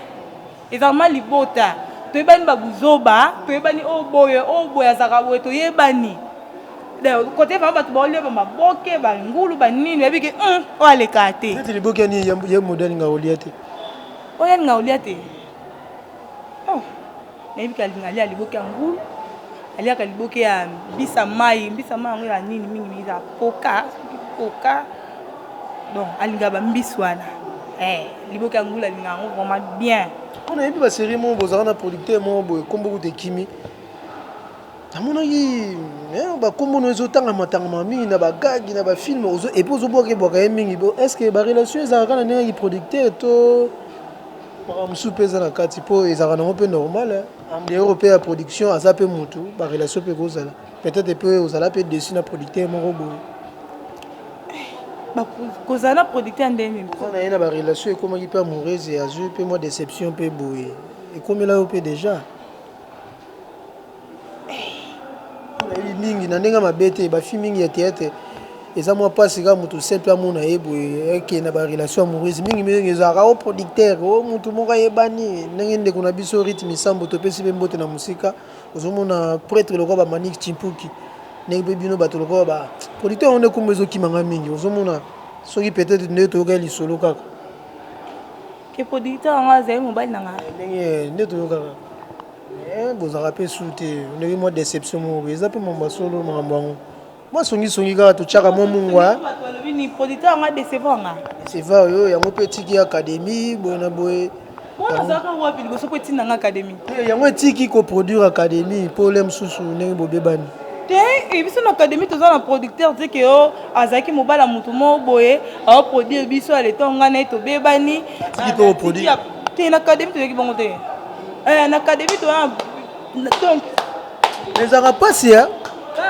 Ezama libota. Toyebani babuzoba, toyebani oboye azaka boye toyebani. De côté fama batu ba oleba maboke ba ngulu ba nini yebi ke o aleka te. Neti liboke ni ya modèle nga olia te. O ya nga olia te. Oh. Yebi ka linga lia liboke ngulu. Alia ka liboke ya mbisa mai ngo ya nini mingi za poka. Bon, alinga ba mbiswana. Liboke ngulu alinga ngo vraiment bien. On a vu la série mon bozana producteur mon boy comme beaucoup de kimi. Amona yi ba kombo no ezotanga matanga mingi na ba gag na ba film ozo et puis ozo boke boka mingi bo est-ce que ba relation ezaka na ndenga producteur to ba msupeza na kati po ezaka na peu normal en européen production aza pe mutu ba relation pe kozala peut-être peu ozala pe dessus na producteur mon boy kozana producteur ndenge on a une relation et comment il peut amoureuse et azur peu moi déception peu boy et comme là on peut déjà mingi na ndenga mabete ba fi mingi ya théâtre eza moi pas sika mutu simple amona yeboye eke na ba relation amoureuse mingi ezaka au producteur o mutu moko yebani ndenge ndeko na biso rythme sambo to pesi be mbote na musika ozomona prêtre lokwa ba Manik Chimpuki ndenge bino bato lokwa ba producteur on est comme ezo kimanga mingi ozomona soki peut-être nde toyoka lisolo kaka ke producteur nga zai mobile nanga ndenge nde toyoka bozaka pe sute ndenge moi déception mo eza pe mamba solo makambo yango moi songi kaka totyaka mwa mungwa ni producteur nga décevant nga seva oyo yango mpe etiki académie boye na boye nazalaka wapi liboso po etinda nga académie yango etiki koproduire académie mpo le mosusu ndenge bobebani te biso na académie toza na producteur te ke o azalaki mobala motu mo boye aoproduire biso aleta nga na ye tobebani mpe oproduire te na académie toyoki bongo te na académie toza ezaka mpasi ya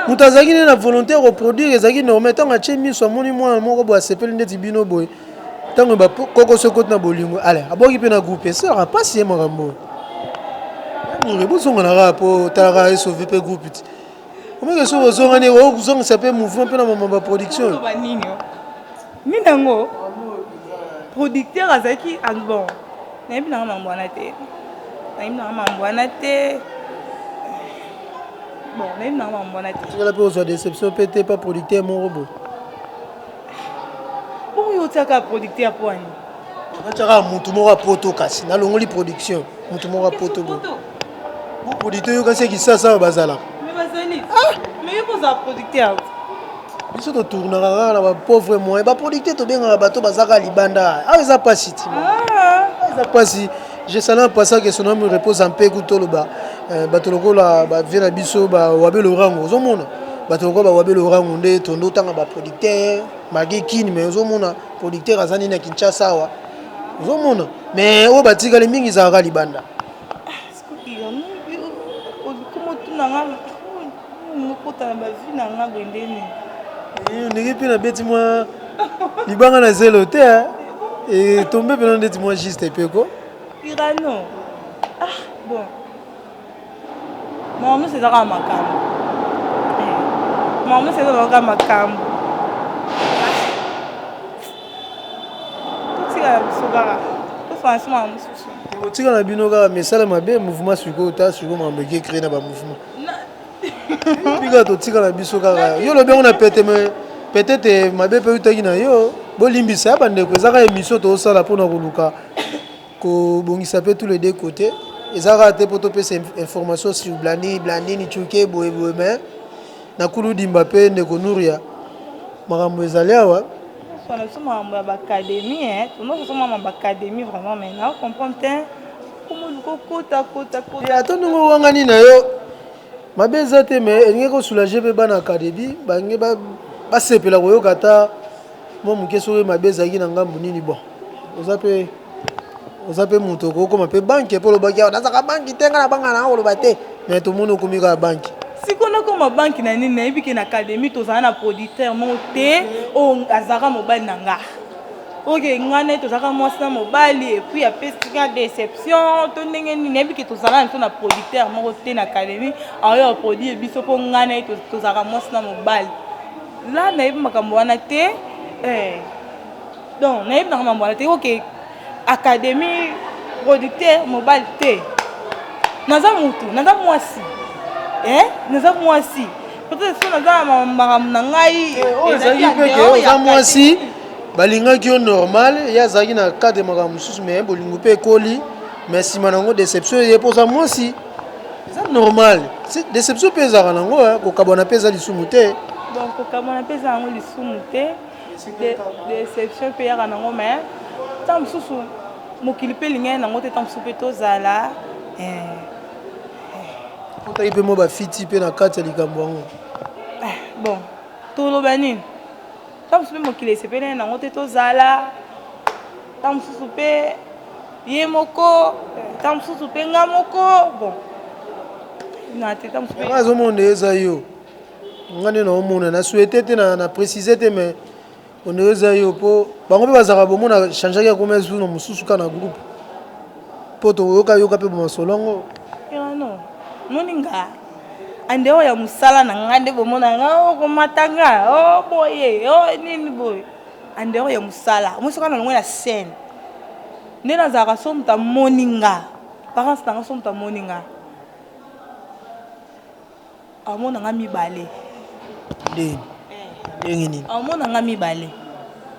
moto azalaki nde na volonté ya koproduire ezalaki normal ntango atie miso amoni mwana moko boye asepeli ndeti bino boye ntango bakoko so ekoti na bolingo ale aboki mpe na groupe esalaka mpasi ye makambo oyo bozongana kaka mpo talaka esauve mpe groupe ti omeke so ozongani ozongisa mpe mouvement mpe na mama baproduction nini yango producteur azalaki bon nayebi nanga mambo wana te bon nayebi nanga mambo wana te tikala mpe ozwa déception mpe te pa producteur moko boye bongo yo otiaka producteur po ani otiaka motu moko apoto kasi nalongoli production motu moko apoto boye producteur yoka seki sasa bazalaka mais yo kozala producteur biso totournaka kaka na bapauvre moyen baproducteur tobengaka bato bazaka libanda awa eza mpasi ti eza mpasi jesala mpasa ke son nom repose en paix kutoloba bato lokola bavie na biso wabe lorango ozomona bato ko ba wabelo rangunde tondo tanga ba producteur magi kini mais ozomona producteur azani na Kinshasa wa ozomona mais o batika le mingi za kali banda comment tu n'as pas na vie na nga bendeni ndiki pina beti moi libanga na zelo te et tomber pendant des mois juste peko Irano bon maman c'est ça makam maman c'est ça makam tout ça sogara tout ça c'est maman tout tika na bino ka mesala mabe mouvement suko ta suko mambeke créer na ba mouvement bika to tika na biso ka yo lo bien on a pété mais peut-être mabe pe utaki na yo bolimbisa ya bande ko ezaka émission to sala pona koluka ko bongisa pe tous les deux côtés ezaka te poto pe information sur blani ni chuke boye mais na kulu dimba pe ndeko nuria makambo ezali awa on a souvent en académie on a souvent en académie vraiment mais là on comprend comment le kota et attends ngo wangani na yo mabeza te mais ngeke ko soulager pe bana académie bange ba sepela ko yokata mo mukeso mabeza ki na ngambu nini bon ozape muto ko koma pe banque pour le bakia na saka banque tenga na banga na ko lo bate mais tout monde ko mika banque si qu'on a comme banque na nini na ibiki na académie to za na producteur monté o azaka mobile nanga OK ngane to zaka mwasa mobile et puis après c'est déception to ndenge nini ibiki to za na producteur monté na académie ayo produit biso po ngane to zaka mwasa mobile là na ibi makambo wana te donc na ibi na makambo wana te OK académie producteur mobile te naza mutu naza mwasi naza mwasi peut-être so naza makambo na ngai ezali peke oza mwasi balingaki yo normal ya zaki na cadre makambo mosusu mais bolingo pe ekoli mais nsima nango déception ye poza mwasi eza normal déception mpe ezaka nango kokabwana mpe eza lisumu te donc kokabwana mpe eza yango lisumu te déception mpe yaka nango mais ntango mosusu mokili mpe elingai nango te ntango mosusu mpe tozala otaki mpe mo bafiti mpe na kati ya likambo yango bon toloba nini ntango mosusu mpe mokili esepeli nango te tozala ntango mosusu mpe ye moko ntango mosusu mpe nga moko bon na te ntango mosusu azomona eza yo nga nde naomona na souhaite te na précise te mais ondeko eza yo mpo bango mpe bazalaka bomona changeaki akoma ezu na mosusu ka na groupe mpo toyoka mpe bomasolongo no moninga ande oyo ya mosala na nga nde bomona nga okomata nga boye nini boye ande oyo ya mosala mosoka na longo na scène nde nazalaka so moto amoninga parence nanga so moto amoninga amonanga mibale ndenge nini amonanga mibale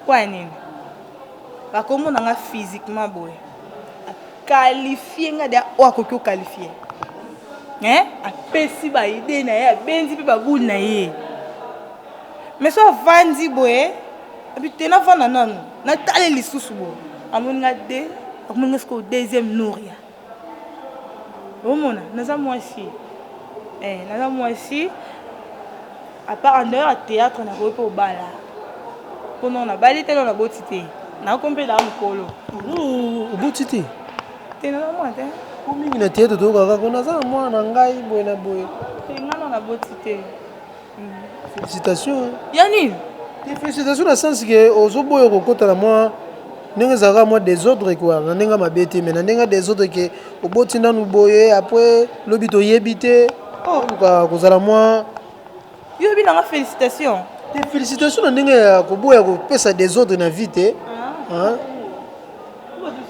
kwa nini bakomonanga physiquement boye qualifié nga de oyo akoki oqualifie apesi baide na ye abenzi mpe babuli na ye mais so avandi boye abi te navanda nano natale lisusu boye amoninga de akomoninga siko deuxième nouria omona naza mwasi à part en dehors ya théâtre nakoki mpe obala mpono nabali te no naboti te nakoki mpe daa mokolo oboti te te naza mwa te po mingi na théâtre toyokaka ko naza na mwana na ngai boye na boye nga no naboti te félicitation ya nini félicitation na sens ke ozoboya kokota na mwa ndenge ezalaka mwa désordre kua na ndenge mabe te mais na ndenge désordre ke oboti nanu boye après lobi toyebi te luka kozala mwa yobi nanga félicitation félicitation na ndenge ya koboya kopesa désordre na vie te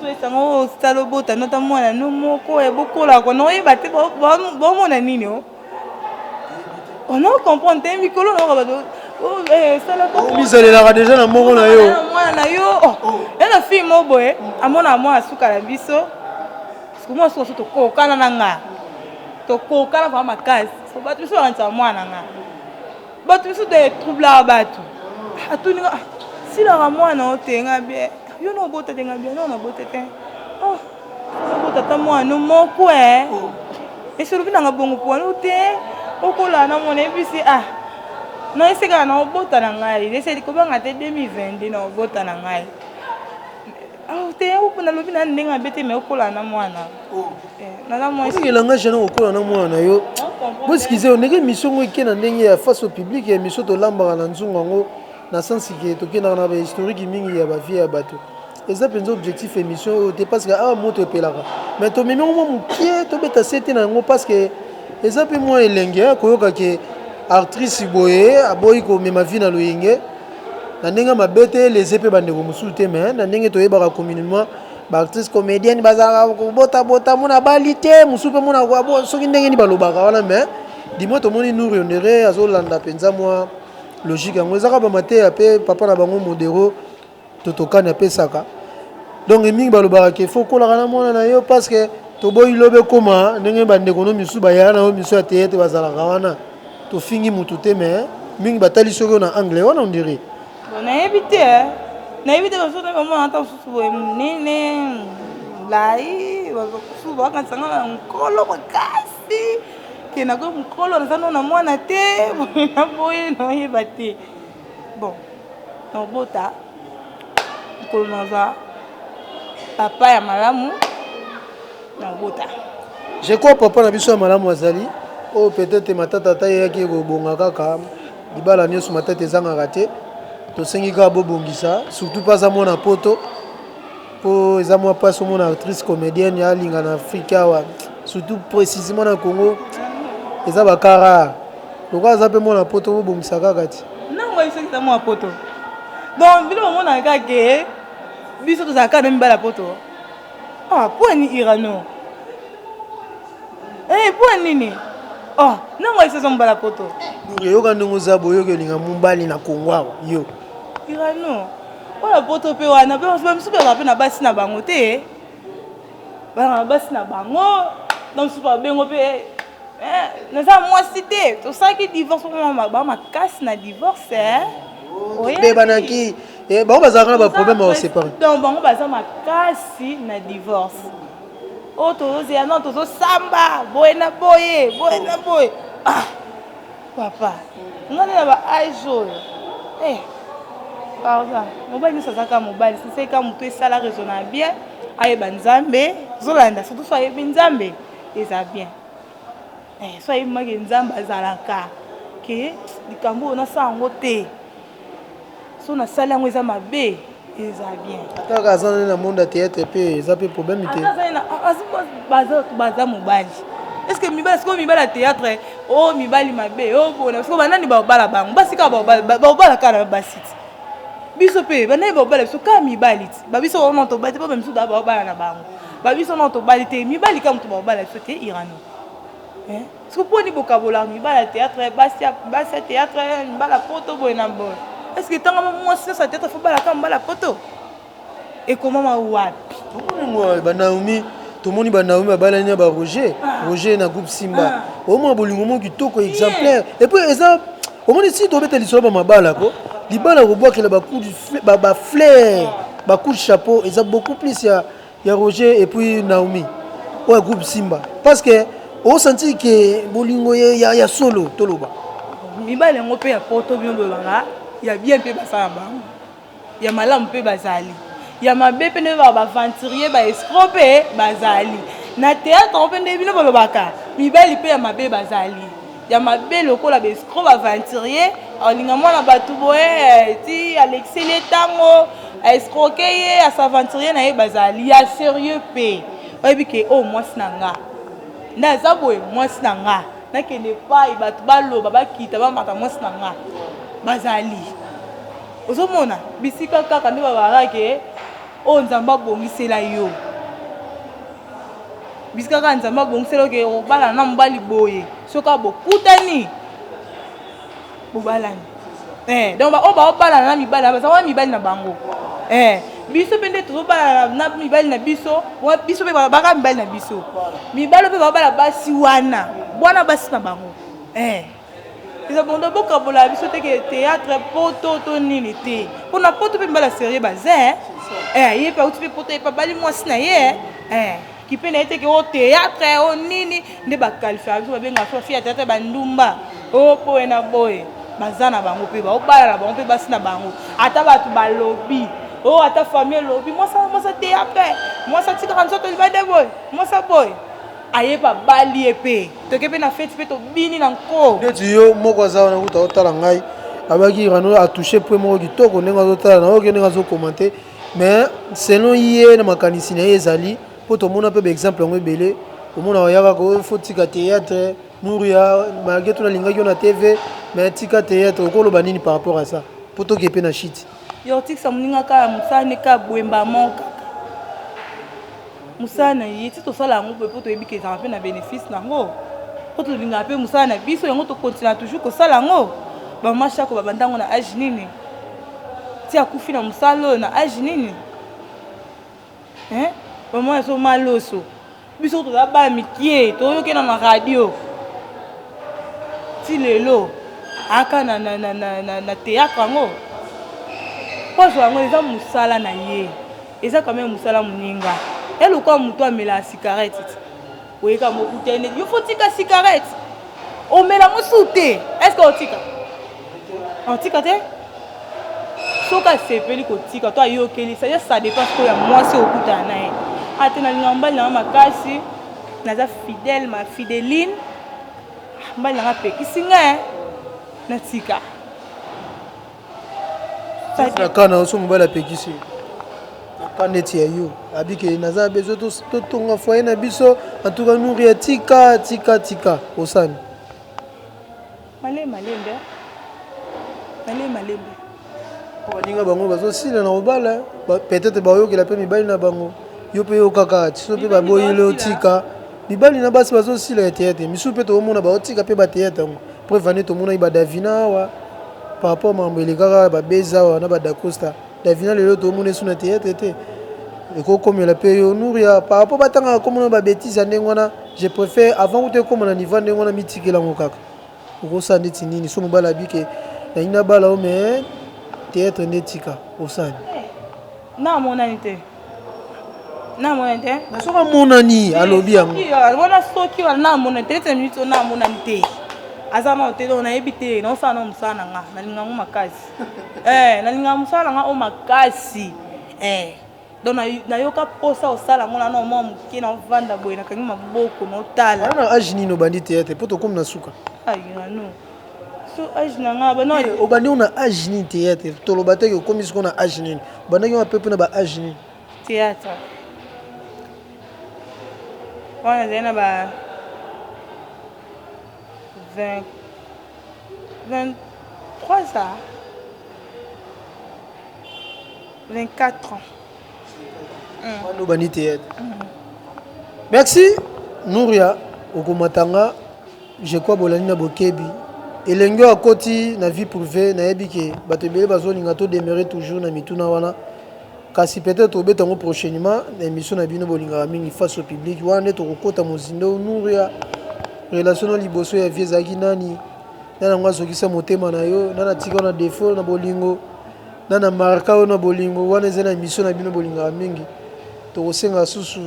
esango osala obota nota mwana no moko ebokolaka naoyeba te bomona nini ono comprendre te mikolo naoka bato misalelaka deja na moko na yo mwana na yo ena fille mo boye amona mwana suka na biso sikomona suka so tokokana na nga tokokana vaa makasi bato biso bakanisa mwana na nga bato biso detroublaka bato atuninga silaka mwana otenga bie yo no bota te nga bie no na bota te nabota ta mwana moko esolobi nanga bongo pwana te okolaa na mwana ebisi Non, c'est quand on botte à l'angai. C'est comment on a été 2020, on botte à l'angai. Ah, tu es où pour nous bien n'enga bête mais au col à namoana. Nana moi. Il langage non au col à namoana yo. Parce qu'ils ont une mission qui est n'enga face au public et mission de l'amba à l'anzungo na sens que to qui na historique mingi ya ba vie ya bateau. Et ça penso objectif émission te parce que ah moto pelaka. Mais to mimi mo pied to beta sete na ngo parce que et ça peut moi elenge ko yoka ke actrice boye aboyi ko mema vie na loyenge. Na ndenge mabete les épées bandeko musu te mais na ndenge to yebaka communément ba actrice comédienne bazaka ko bota mona balite musu pe mona ko soki ndenge ni balobaka wana mais dis-moi to moni nourri onere azolanda penza moi logique yango ezaka ba mate ape papa na bango modéro totokana pe saka donc mingi balobaka ke faut kolaka na mona na yo parce que to boyi lobe koma ndenge bandeko no misu bayana na misu ya théâtre bazalaka wana to fingi mutu te mais mingi batali soki na anglais wana on dirait On a évité, parce que on entend souvent nene, lai, souvent quand ça on colo bakasi, que na go colo na sana na mwana te, na boye na yebate. Bon, na bota, kolonaza, papa ya malamu, na bota. Je crois papa na biso ya malamu azali, oh peut-être matata ta yaki ko bonga kaka, libala nyoso matata ezanga raté. To sengi ka bobongisa surtout pas à mon poto pour les amours pas sur mon actrice comédienne ya linga na Afrika wa surtout précisément na Congo les abakara donc ça peut mon poto bobongisa kaka ti non moi c'est ça mon poto donc bilo mon anga ke biso to zaka na mbala poto ah pour ni irano pour nini oh non moi c'est ça mbala poto yo ka ndongo za boyo ke linga mumbali na Congo yo irano ola poto pe wana pe on se peut na basi na bango te ba basi na bango donc super bengo pe na za moi cité to ça qui divorce ba ma casse na divorce oui banaki et ba bazaka ba problème au séparer donc bango baza ma casse na divorce o to ze non to samba boyena boye ah papa ngana ba aijo pardon mobali ça saka mobali c'est quand mutu esala raisonnable bien ayeba nzambe zolanda surtout so ayebi nzambe eza bien so ayebimaki nzambe azalaka ke likambo oyo nasala yango te so nasali yango eza mabe eza bien ataka aza nani na monde ya théâtre mpe eza mpe problème te baza mobali est-ce que mibali sikoyo mibali ya théâtre o mibali mabe o bona sikoyo banani baobala bango basika baobala kaka na basi ti biso pe banani baobala biso kaka mibali ti babiso ono tobali te po bamisu daa baobala na bango babiso ono tobali te mibali kaka moto baobala biso te irano siko mponi bokabolaka mibali ya théâtre basi ya théâtre mibali ya poto boye na boye est-ce que ntango mwasi nyonso ya théâtre fo balaka mibali ya poto ekomama wapi banaomi tomoni banaomi babalani ya baroger roger na groupe simba omona bolingo mo kitoko exemplaire et puis eza omoni si tobeta lisolo bamabala ko libala kobwakela bafleur bacoup de chapeau eza beaucoup plus ya roger et puis naomi oya groupe simba parce que osenti ke bolingo ya solo toloba mibali yango mpe ya poto bino boyebanga ya bien mpe basala bango ya malamu mpe bazali ya mabe mpe nde baventurier baescro mpe bazali na théâtre mpe nde bino bolobaka mibali mpe ya mabe bazali ya mabe lokola baescro baventurier alinga mwana bato boye ti alexeli ntango aescroke ye asaventurier na ye bazali ya sérieux mpe oyebi ke o mwasi na nga nde aza boye mwasi na nga nakende epai bato baloba bakita bamata mwasi na nga bazali ozomona bisika kaka nde babarake oyo nzambe abongisela yo bisika kaka nzambe abongisela oke obala na mobali boye soki bokutani bobalani donc oyo baobalana na mibali bazala mibali na bango biso mpe nde tozobala na mibali na biso biso mpe baka mibali na biso mibali mpe baobala basi wana bwana basi na bango eza bondo bokabola biso teke théâtre poto to nini te mpona poto mpe mibali ya série baza ye mpe auti mpe poto ye mpe bali mwasi na ye kipe na ye teke o théâtre o nini nde bakalifia biso babengaka so fia théâtre bandumba o boye na boye bazana bango pe ba obala na bango pe basi na bango ata batu ba lobby oh ata famille lobby moi ça te après moi ça tika kanso to libade boy moi ça boy aye ba bali epé to ke pe na fête pe to bini na nko neti yo moko aza na kuta otala ngai abaki rano a touché point moko kitoko ndenge azotala na oke ndenge azokomante mais selon ye na makanisi na ye ezali mpo tomona mpe baexemple yango ebele omona oyaka ko fo tika théâtre Nouria malgré tout nalingaki yo na tv mais tika théâtre okoloba nini par rapport à ça mpo toke mpe na shit yo tikisa moninga kaka mosane ka bwemba moka mosana ye ti tosala yango mpe mpo toyebi ke ezala mpe na bénéfice nango mpo tolingaka mpe mosala na biso yango tokontinua toujours kosala yango bamama shako babandango na age nini ti akufi na mosala oyo na age nini bamama yaso maloso biso toza bana mikie toyokena na radio ti lelo aka na théâtre yango poso yango eza mosala na ye eza quand même mosala moninga elokwa moto amela cigarette oyeka mokuta neti yo fo tika cigarette omela mosu te est ce que otika te soki asepeli kotika to ayokeli ça dépend sikoyo ya mwasi okutana na ye ate nalinga mbali nanga makasi naza fidèle ma fidéline mbali nanga apekisi nga natika nakana oso mobali apekisi aka neti ya yo abike naza besoin totonga foye na biso antuka Nouria tika osani malembe baninga bango bazosila na kobala peut-être bayokela mpe mibali na bango yo mpe yokaka tiso mpe baboyele otika mibali na basi bazosila ya théâtre misu mpe toomona baotika mpe bathéâtre yango po evane tomonaki badavina awa par rapport mambo elekaka babeza awa na badacosta davina lelo toomona esu na théâtre te ekokomela mpe yo Nouria par rapport batangaka komona babétise ya ndenge wana je préfère avant kuta ekoma na niveau ndenge wana mitikelango kaka okosala ndeti nini so mobali abike nalingi nabala o mais théâtre nde tika osani namonani te nasoka monani alobi yango wana soki wana namonani te ete minute oyo namonani te aza na hotel oyo nayebi te naosala na mosala na nga nalinga yango makasi nalinga mosala na nga o makasi donc nayoka posa osala yango nano mwa moke naovanda boye nakangi maboko naotala na age nini obandi théâtre mpo tokomi na suka ayano so age na nga obandi ngo na age nini théâtre toloba teke okomi siko na age nini obandaki ngo ape mpe na ba age nini théâtre wana ezali na ba 23 ans 24 ans wana obandi théâtre merci Nouria okomatanga je crois bolandi na bokebi elenge oyo akoti na vie privée nayebi ke bato ebele bazolinga to demeurer toujours na mituna wana kasi peut-être obeta yango prochainement na émission na bino bolingaka mingi face au public wana nde tokokota mozindo Nouria relation na liboso ya vie ezalaki nani nani yango azokisa motema na yo nani atika na défaut na bolingo nani amarka oyo na bolingo wana eza na émission na bino bolingaka mingi tokosenga susu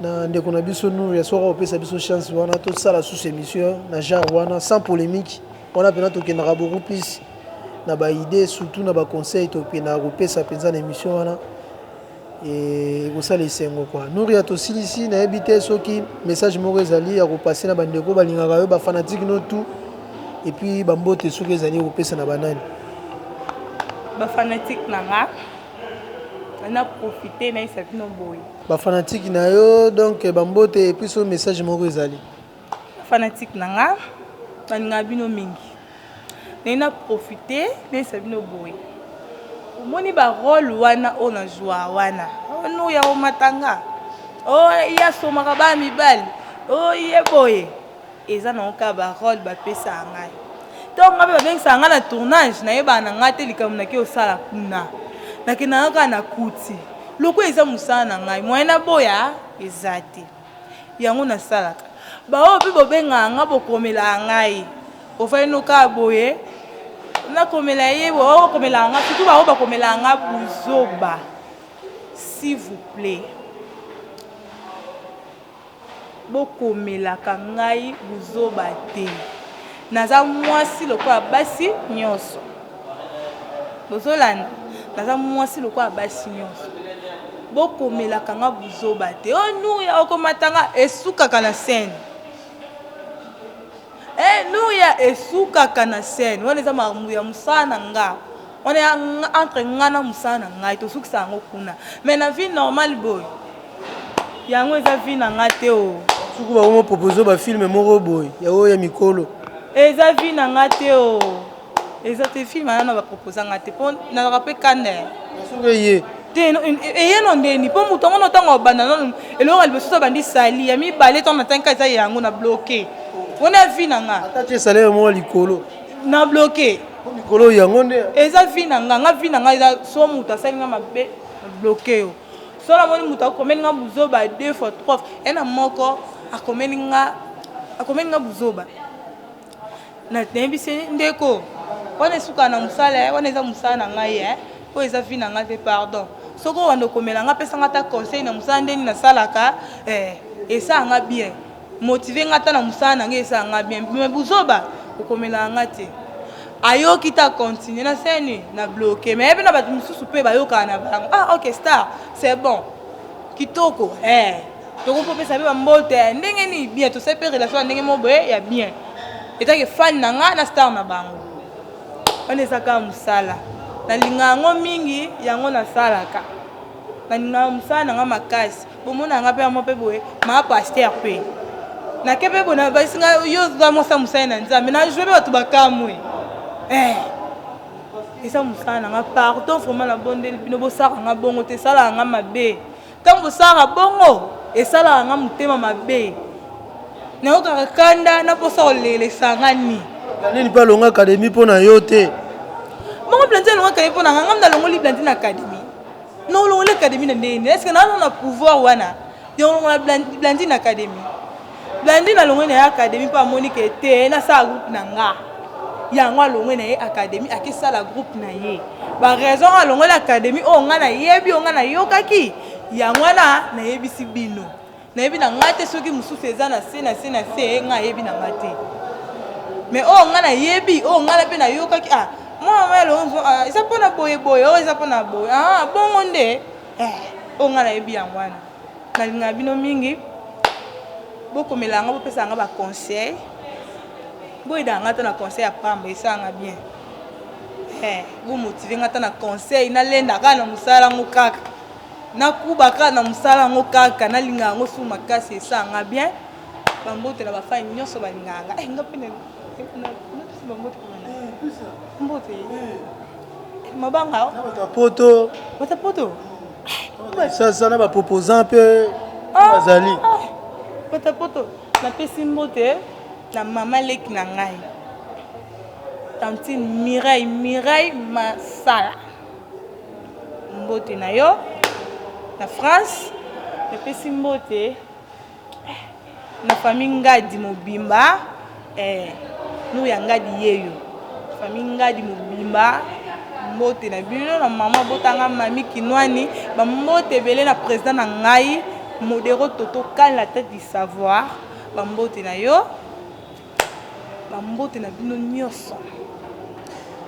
na ndeko na biso Nouria soka opesa biso chance wana tosala susu émission na genre wana sans polémique wana mpena tokendaka beaucoup plus na baidée surtout na baconseil tokendaka kopesa mpenza na émission wana ekosala esengo kua Nouria tosilisi nayebi te soki message moko ezali ya kopase na bandeko balingaka yo bafanatike no tout et puis bambote soki ezali kopesa na banani bafanatike na nga na profiter na isa bino boye bafanatike na yo donc bambote et puis so message moko ezali bafanatike na nga balingaka bino mingi na profiter na isa bino boye omoni barole wana oyo na joa wana Nouria omatanga ye asomaka bana mibali ye boye eza nango kaka barole bapesaka ngai ntongo nga mpe babengisaka ngai na tournage nayebaka na ngai te likambo nake osala kuna nakendanga kaka na kuti loko eza mosala na ngai moye na boya eza te yango nasalaka baoyo mpe bobengaka nga bokomelaka ngai ofali nokaa boye nakomela ye bokomelaka nga surtout bao bakomelaka nga buzoba s'il vous plaît bokomelaka ngai buzoba te naza mwasi lokola basi nyonso bozolanda naza mwasi lokola basi nyonso bokomelaka nga buzoba te nuya okomatanga esukaka na scène nuya esukaka na scène wana eza makambo ya mosala na nga wana ya entre nga na mosala na ngai tosukisa yango kuna mais na vie normale boye yango eza vie na nga te o soki bakomo propose bafilme moko boye yaoyo ya mikolo eza vie na nga te o eza te filme ana na bapropose nga te mpo nazaka mpe kande soki eye eye no ndeni mpo moto yango notango obanda nano eloko liboso bandi sali ya mibale ntango natanka eza yango na bloke wana ya vie na nga ata tie salaire moko likolo na bloke likolo yango nde eza vie na nga vie na nga eza so moto asali nga mabe na bloke yo so namoni moto akomeli nga buzoba 2 fois 3 ena moko akomeli nga buzoba nayebisi ndeko wana esuka na mosala wana eza mosala na ngai oyo eza vie na nga te pardon soki owanda okomela nga apesa nga ta conseil na mosala ndeni nasalaka esala nga bien motive nga ta na mosala na ngai esala nga bien me buzoba okomela nga te ayoki ta continue na seni na bloke me yepe na bato mosusu mpe bayokaka na bango ok star c'est bon kitoko tokopopesa mpe bambote ndenge nini bien tosali mpe relation ya ndenge moko boye ya bien etake fani na nga na star na bango wana eza kaka mosala nalinga yango mingi yango nasalaka nalinga mosala na nga makasi bomona yanga mpe yamo mpe boye maa paster mpe nake mpe boye basinga yo za mosa mosali na nzambe najue mpe bato bakamwe eza mosala na nga pardon vraiment na bondeli bino bosalaka nga bongo te esalaka nga mabe ntango bosalaka bongo esalaka nga motema mabe nayokaka kanda na mposa kolelesa nga ni nini mpe alonga akademi mpo na yo te bongo blandi alonga akademi mpo na nga ngamda alongoli blandi na akademi nolongoli akademi na ndeni estce nano na pouvoir wana yolongola blandi na akademi blandi nalongoli na ye akademi mpo amoni ke te nasala groupe na nga yango alongoli na ye akademi akesala groupe na ye baraison alongoli akademi oyo nga nayebi oyo nga nayokaki yango wana nayebisi bino nayebi na nga te soki mosusu eza na se na se na se nga ayebi na nga te mais oyo nga nayebi oyo nga mpe nayokaki mwana elongo eza mpona boyeboye oyo eza mpona boye bongo nde oyo nga nayebi yango wana nalinga bino mingi bokomela yanga bopesa yanga baconseil boyeda yanga ta na conseil ya pamba esalanga bien bomotive nga ta na conseil nalenda kaka na mosala yango kaka nakuba kaka na mosala yango kaka nalinga yango su makasi esalanga bien bambote na bafani nyonso balinganga nga mpe mbote mabanga batapoto sasa na baproposant mpe bazali batapoto napesi mbote na mama leki na ngai tantine Mireille Masala mbote na yo na France napesi mbote na famille Ngadi Mobimba nuya Ngadi yeyo famille Ngadi Mobimba mbote na bino na mama botanga mami Kinwani bambote ebele na président na ngai modéro Toto Kane la tête du savoir bambote na yo bambote na bino nyonso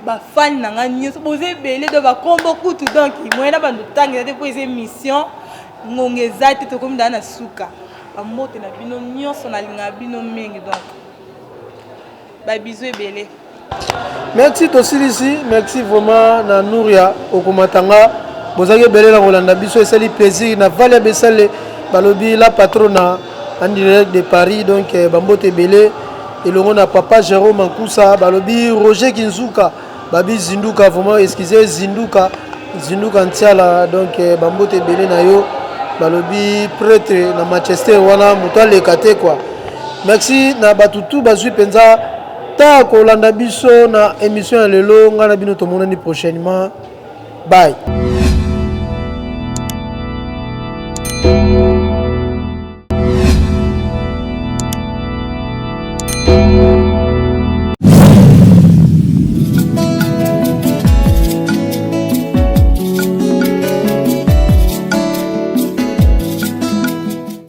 bafani na nga nyonso boza ebele do bakombo kutu donc moyena bando tangela te po eza émission ngonga eza te tokomi daa na suka bambote na bino nyonso nalinga bino mingi donc babizu ebele merci tosilisi merci vraiment na Nouria okomatanga bozaki ebele na kolanda biso esali plaisir na vale besale balobi la patrona en direct de Paris donc bambote ebele elongo na papa Jérôme Mankusa balobi Roger Kinzuka babi Zinduka vraiment excusez Zinduka ntiala donc bambote ebele na yo balobi prêtre na Manchester wana moto aleka te quoi merci na batutu bazwi penza ta kolanda biso na émission ya lelo nga na bino tomonani prochainement bye.